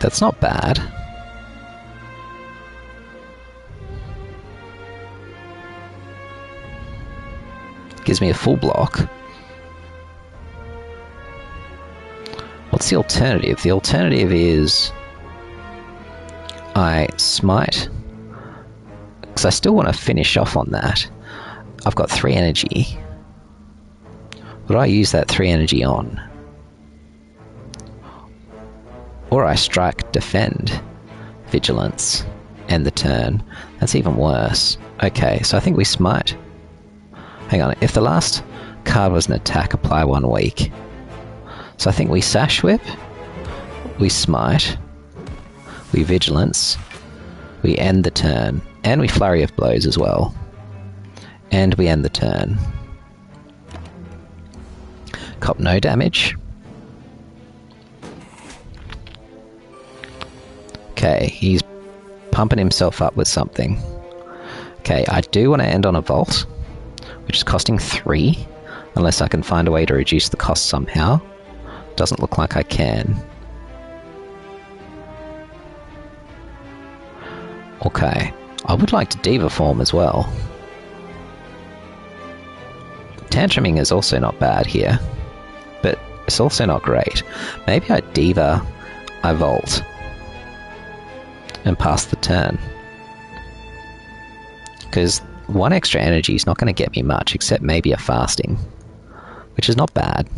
That's not bad. Gives me a full block. What's the alternative? The alternative is I Smite, because I still want to finish off on that. I've got 3 energy. What do I use that 3 energy on? Or I strike Defend, Vigilance, end the turn. That's even worse. Okay, so I think we Smite. Hang on, if the last card was an attack, apply 1 weak. So I think we Sash Whip, we Smite, we Vigilance, we end the turn, and we Flurry of Blows as well. And we end the turn. Cop no damage. Okay, he's pumping himself up with something. Okay, I do want to end on a Vault, which is costing 3, unless I can find a way to reduce the cost somehow. Doesn't look like I can. Okay, I would like to Diva form as well. Tantruming is also not bad here, but it's also not great. Maybe I Diva, I Vault, and pass the turn. Because 1 extra energy is not going to get me much, except maybe a fasting, which is not bad.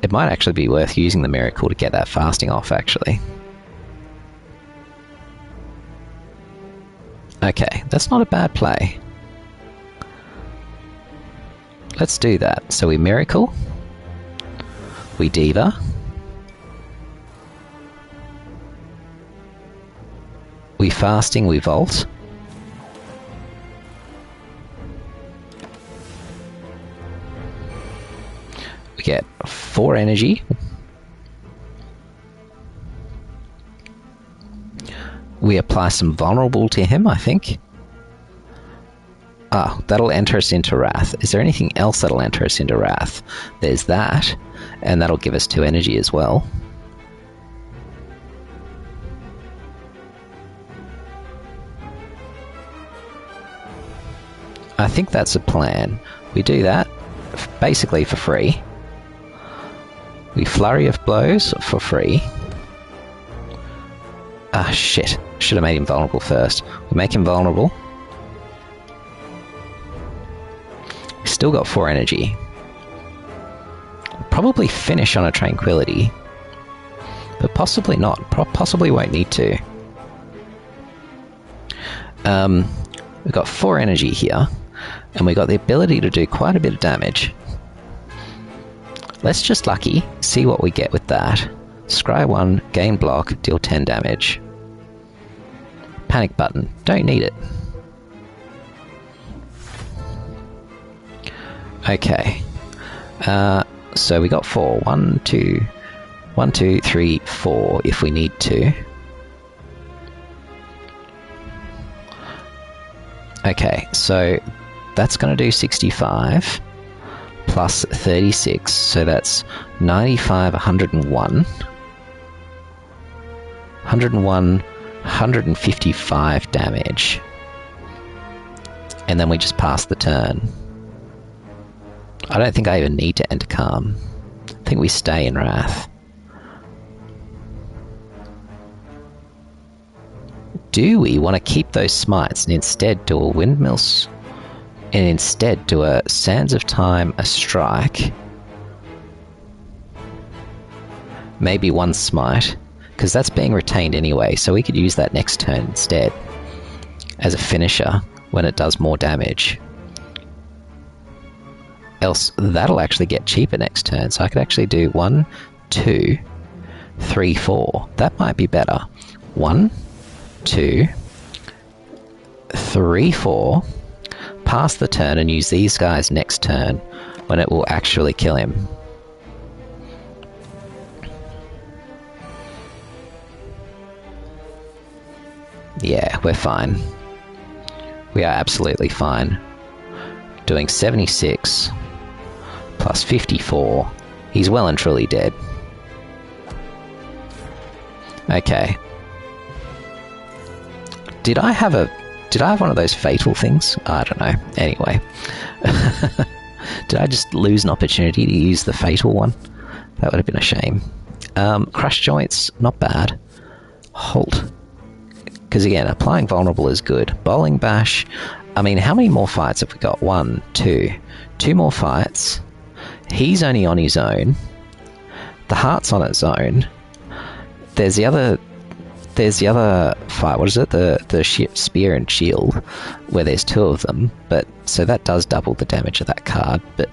It might actually be worth using the miracle to get that fasting off, actually. Okay, that's not a bad play. Let's do that. So we miracle, we Diva, we fasting, we Vault, we get 4 energy, we apply some vulnerable to him, I think. Ah, that'll enter us into Wrath. Is there anything else that'll enter us into Wrath? There's that, and that'll give us 2 energy as well. I think that's a plan. We do that basically for free. We flurry of blows for free. Ah, shit. Should have made him vulnerable first. We make him vulnerable. We've still got 4 energy. Probably finish on a tranquility. But possibly not. Possibly won't need to. We've got 4 energy here. And we got the ability to do quite a bit of damage. Let's just lucky, see what we get with that. Scry 1, gain block, deal 10 damage. Panic button, don't need it. Okay. So we got 4. 1, 2, 3, 4 if we need to. Okay, so that's going to do 65 plus 36, so that's 95, 101. 101, 155 damage. And then we just pass the turn. I don't think I even need to enter Calm. I think we stay in Wrath. Do we want to keep those smites and instead do a Windmills and instead do a Sands of Time, a strike? Maybe 1 smite, because that's being retained anyway, so we could use that next turn instead as a finisher when it does more damage. Else, that'll actually get cheaper next turn, so I could actually do 1, 2, 3, 4. That might be better. 1, 2, 3, 4. Pass the turn and use these guys next turn when it will actually kill him. Yeah, we're fine. We are absolutely fine. Doing 76 plus 54. He's well and truly dead. Okay. Did I have one of those fatal things? I don't know. Anyway. Did I just lose an opportunity to use the fatal one? That would have been a shame. Crush joints, not bad. Halt. Because again, applying vulnerable is good. Bowling bash. I mean, how many more fights have we got? 1, 2. 2 more fights. He's only on his own. The heart's on its own. There's the other fight. What is it? The spear and shield, where there's 2 of them. But so that does double the damage of that card. But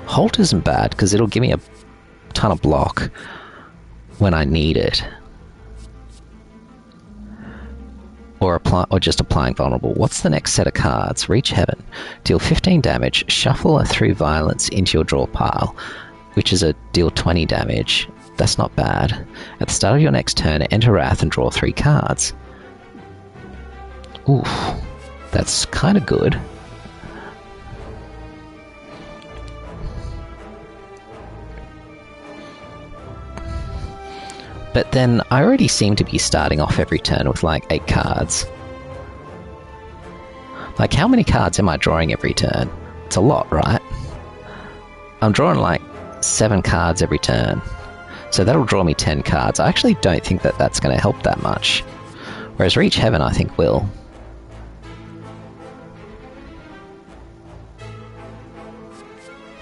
Halt isn't bad because it'll give me a ton of block when I need it. Or just applying vulnerable. What's the next set of cards? Reach Heaven. Deal 15 damage. Shuffle a through violence into your draw pile, which is a deal 20 damage. That's not bad. At the start of your next turn, enter Wrath and draw 3 cards. Oof. That's kind of good. But then I already seem to be starting off every turn with like 8 cards. Like, how many cards am I drawing every turn? It's a lot, right? I'm drawing like 7 cards every turn. So that'll draw me 10 cards. I actually don't think that that's going to help that much. Whereas Reach Heaven, I think, will.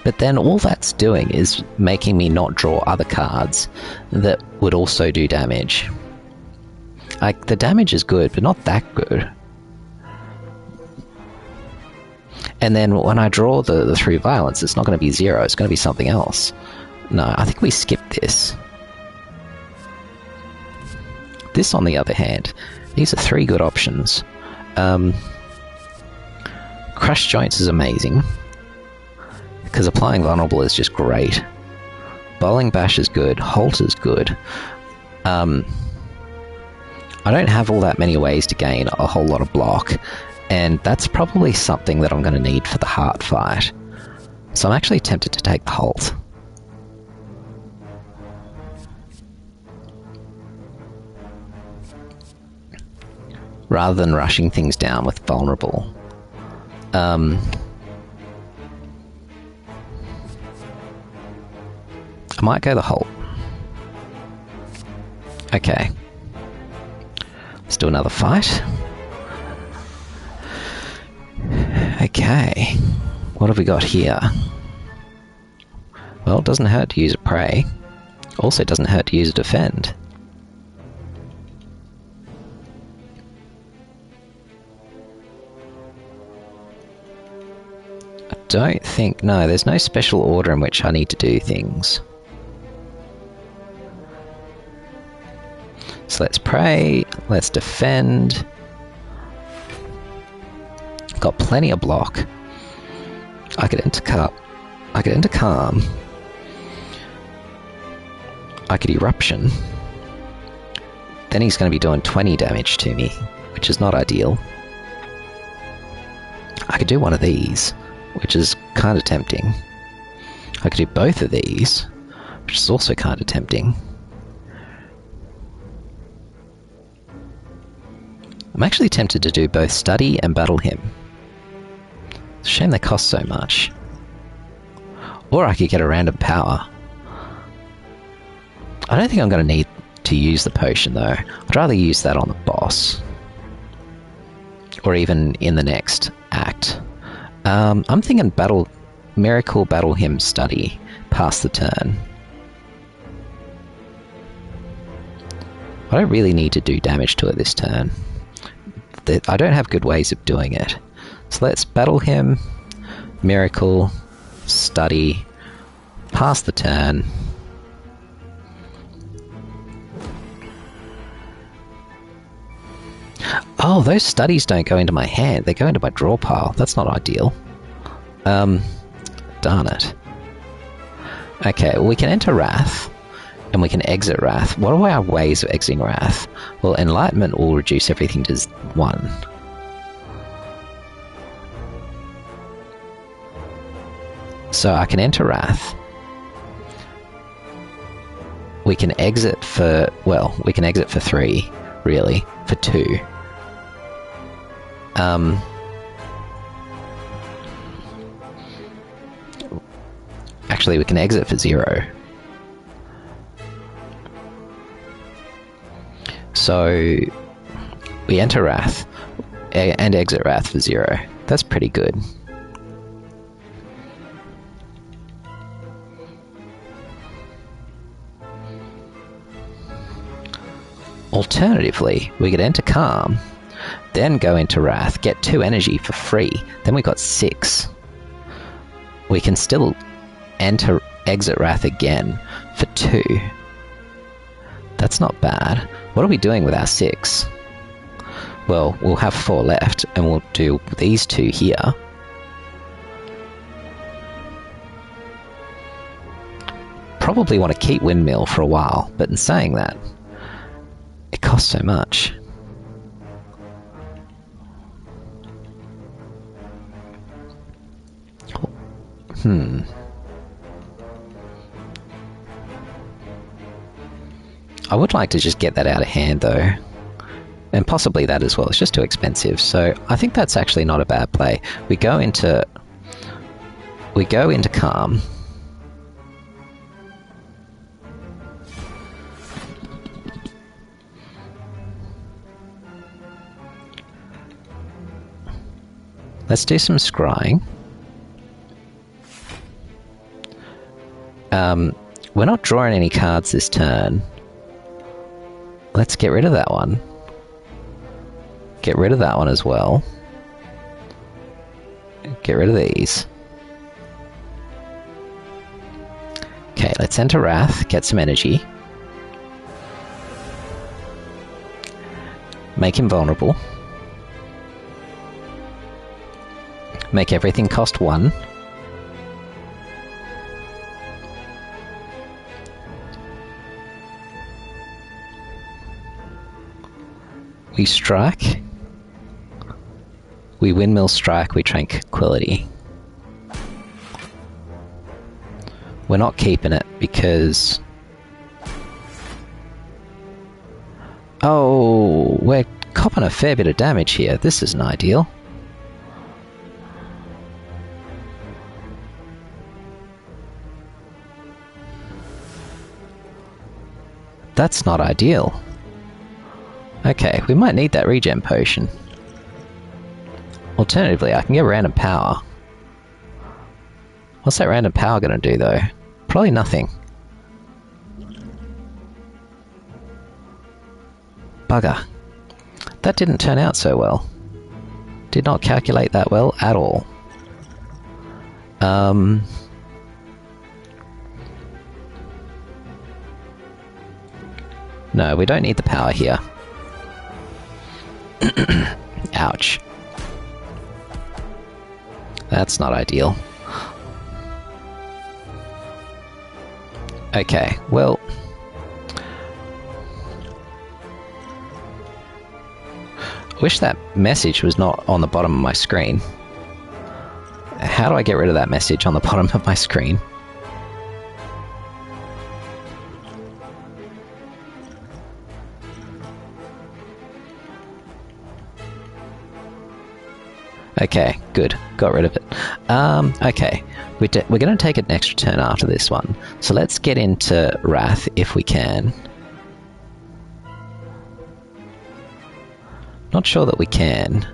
But then all that's doing is making me not draw other cards that would also do damage. Like, the damage is good, but not that good. And then when I draw the through violence, it's not going to be 0, it's going to be something else. No, I think we skip this. This, on the other hand, these are 3 good options. Crush Joints is amazing, because applying vulnerable is just great. Bowling Bash is good. Halt is good. I don't have all that many ways to gain a whole lot of block, and that's probably something that I'm going to need for the heart fight. So I'm actually tempted to take the Halt. rather than rushing things down with vulnerable. I might go the Holt. Okay. Let's do another fight. Okay. What have we got here? Well, it doesn't hurt to use a Prey. Also, it doesn't hurt to use a Defend. I don't think... No, there's no special order in which I need to do things. So let's Pray, let's Defend. Got plenty of block. I could enter Calm. I could Eruption. Then he's going to be doing 20 damage to me, which is not ideal. I could do one of these, which is kind of tempting. I could do both of these, which is also kind of tempting. I'm actually tempted to do both Study and Battle Him. It's a shame they cost so much. Or I could get a random power. I don't think I'm going to need to use the potion though. I'd rather use that on the boss. Or even in the next act. I'm thinking Miracle, Battle Him, Study. Pass the turn. I don't really need to do damage to it this turn. I don't have good ways of doing it. So let's Battle Him, Miracle, Study, pass the turn. Oh, those studies don't go into my hand, they go into my draw pile. That's not ideal. Darn it. Okay, well, we can enter Wrath, and we can exit Wrath. What are our ways of exiting Wrath? Well, Enlightenment will reduce everything to 1. So I can enter Wrath. We can exit for... well, we can exit for 3, really. For 2. Actually, we can exit for 0. So we enter Wrath and exit Wrath for 0. That's pretty good. Alternatively, we could enter Calm, then go into Wrath, get 2 energy for free, then we got 6. We can still exit Wrath again for 2. That's not bad. What are we doing with our 6? Well, we'll have 4 left, and we'll do these 2 here. Probably want to keep Windmill for a while, but in saying that, it costs so much. I would like to just get that out of hand though. And possibly that as well. It's just too expensive. So I think that's actually not a bad play. We go into Calm. Let's do some scrying. We're not drawing any cards this turn. Let's get rid of that one. Get rid of that one as well. Get rid of these. Okay, let's enter Wrath, get some energy. Make him vulnerable. Make everything cost 1. We strike. We Windmill strike, we Tranquility. We're not keeping it because... oh, we're copping a fair bit of damage here. This isn't ideal. That's not ideal. Okay, we might need that regen potion. Alternatively, I can get random power. What's that random power gonna do, though? Probably nothing. Bugger. That didn't turn out so well. Did not calculate that well at all. No, we don't need the power here. Ouch. That's not ideal. Okay, well... I wish that message was not on the bottom of my screen. How do I get rid of that message on the bottom of my screen? Okay, good. Got rid of it. Okay. We're going to take an extra turn after this one. So let's get into Wrath if we can. Not sure that we can.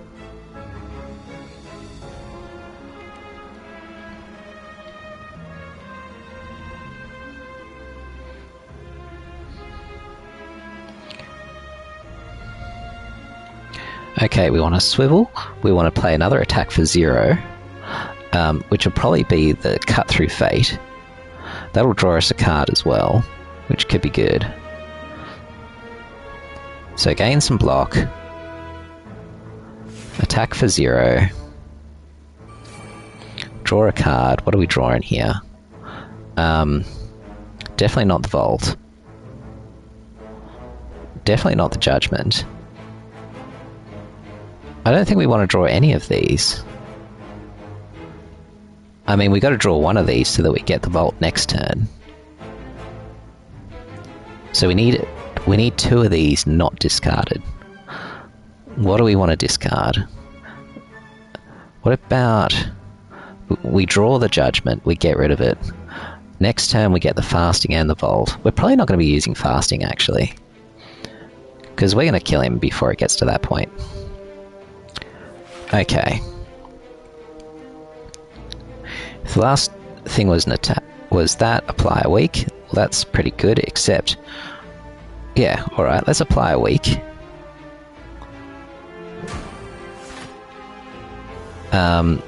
Okay, we want to swivel. We want to play another attack for 0, which will probably be the Cut Through Fate. That'll draw us a card as well, which could be good. So gain some block. Attack for 0. Draw a card. What are we drawing here? Definitely not the Vault. Definitely not the Judgment. I don't think we want to draw any of these. I mean, we got to draw one of these so that we get the Vault next turn. So we need 2 of these not discarded. What do we want to discard? What about... we draw the Judgment, we get rid of it. Next turn we get the Fasting and the Vault. We're probably not going to be using Fasting, actually. Because we're going to kill him before it gets to that point. Okay. The last thing was an attack. Was that apply a weak? Well, that's pretty good, except... yeah, alright, let's apply a weak.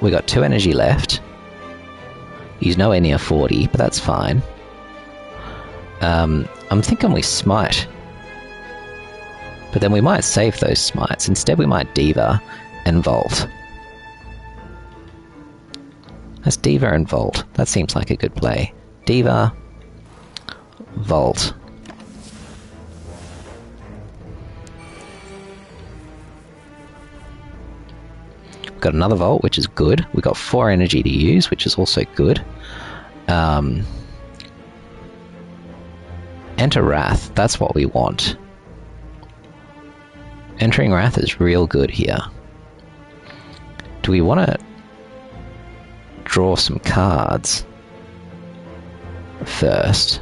We got 2 energy left. He's nowhere near 40, but that's fine. I'm thinking we smite. But then we might save those smites. Instead we might Diva and Vault. That's Diva and Vault. That seems like a good play. Diva, Vault. We've got another Vault, which is good. We've got 4 energy to use, which is also good. Enter Wrath. That's what we want. Entering Wrath is real good here. Do we want to draw some cards first?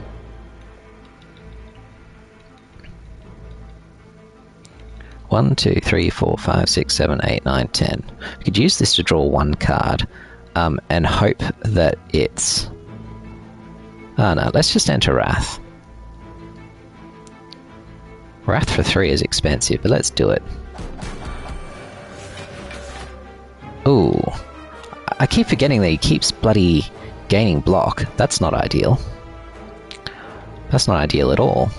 One, 2, 3, 4, 5, 6, 7, 8, 9, 10. We could use this to draw 1 card, and hope that it's... oh no, let's just enter Wrath. Wrath for 3 is expensive, but let's do it. Ooh. I keep forgetting that he keeps bloody gaining block. That's not ideal. That's not ideal at all.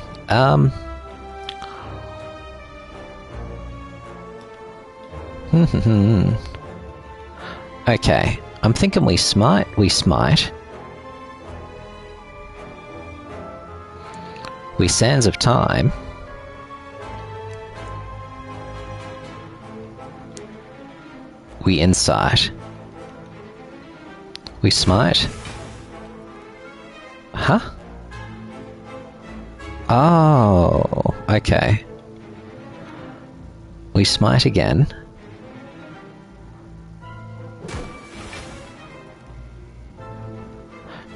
Okay. I'm thinking we smite. We smite. We Sands of Time. We Insight. We smite. Huh? Oh, okay. We smite again.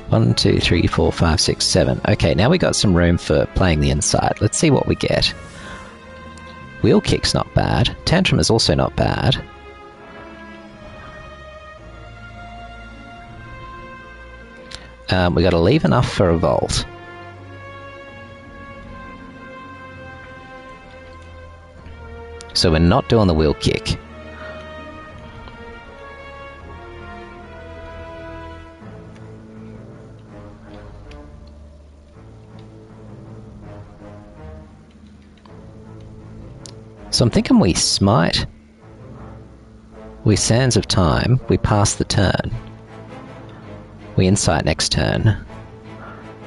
One, two, three, four, five, six, seven. Okay, now we got some room for playing the inside. Let's see what we get. Wheel kick's not bad. Tantrum is also not bad. We got to leave enough for a vault. So we're not doing the wheel kick. So I'm thinking we smite. We Sands of Time. We pass the turn. We Insight next turn.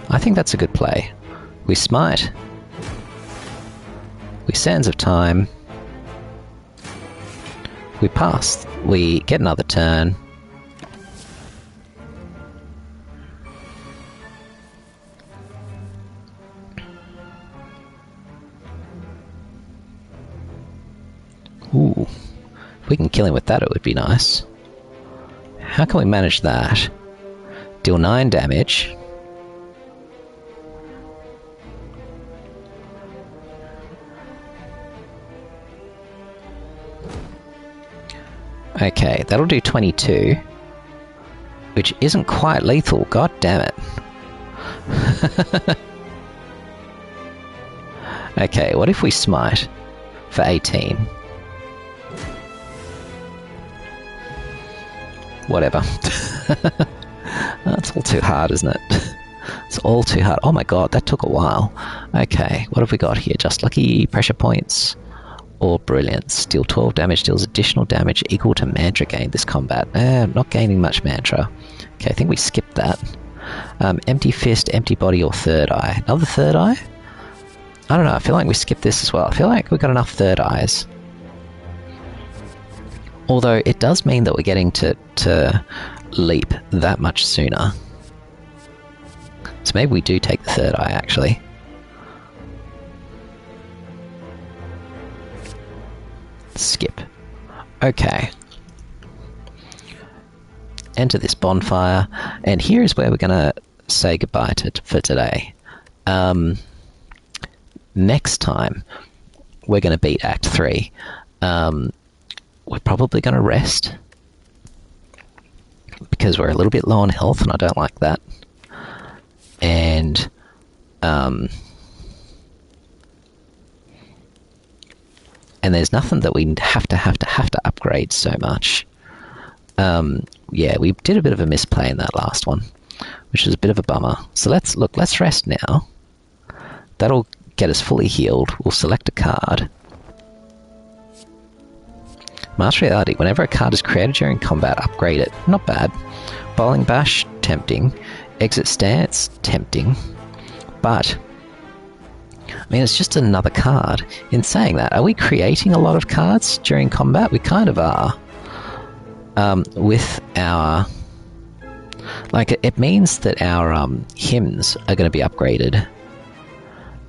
I think that's a good play. We smite. We Sands of Time. We pass. We get another turn. Ooh. If we can kill him with that, it would be nice. How can we manage that? Deal 9 damage. Okay, that'll do 22. Which isn't quite lethal, god damn it. Okay, what if we smite for 18? Whatever. That's all too hard, isn't it? It's all too hard. Oh my god, that took a while. Okay, what have we got here? Just lucky, pressure points, or brilliance. Deal 12 damage, deals additional damage equal to mantra gain this combat. Not gaining much mantra. Okay, I think we skipped that. Empty fist, empty body, or third eye. Another third eye? I don't know, I feel like we skipped this as well. I feel like we've got enough third eyes. Although it does mean that we're getting to leap that much sooner. So maybe we do take the third eye, actually. Skip. Okay. Enter this bonfire, and here is where we're going to say goodbye for today. Next time, we're going to beat Act 3. We're probably going to rest, because we're a little bit low on health, and I don't like that. And there's nothing that we have to upgrade so much. Yeah, we did a bit of a misplay in that last one, which is a bit of a bummer. So let's rest now. That'll get us fully healed. We'll select a card. Master Reality. Whenever a card is created during combat, upgrade it. Not bad. Bowling Bash, tempting. Exit Stance, tempting. But, I mean, it's just another card. In saying that, are we creating a lot of cards during combat? We kind of are. With our... Like, it means that our hymns are going to be upgraded.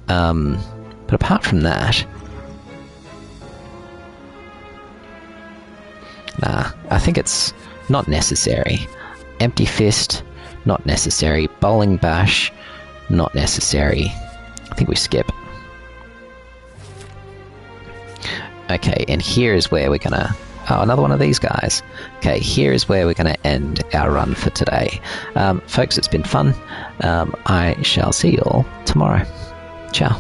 But apart from that... Nah, I think it's not necessary. Empty Fist, not necessary. Bowling Bash, not necessary. I think we skip. Okay, and here is where we're gonna... Oh, another one of these guys. Okay, here is where we're gonna end our run for today. Folks, it's been fun. I shall see you all tomorrow. Ciao.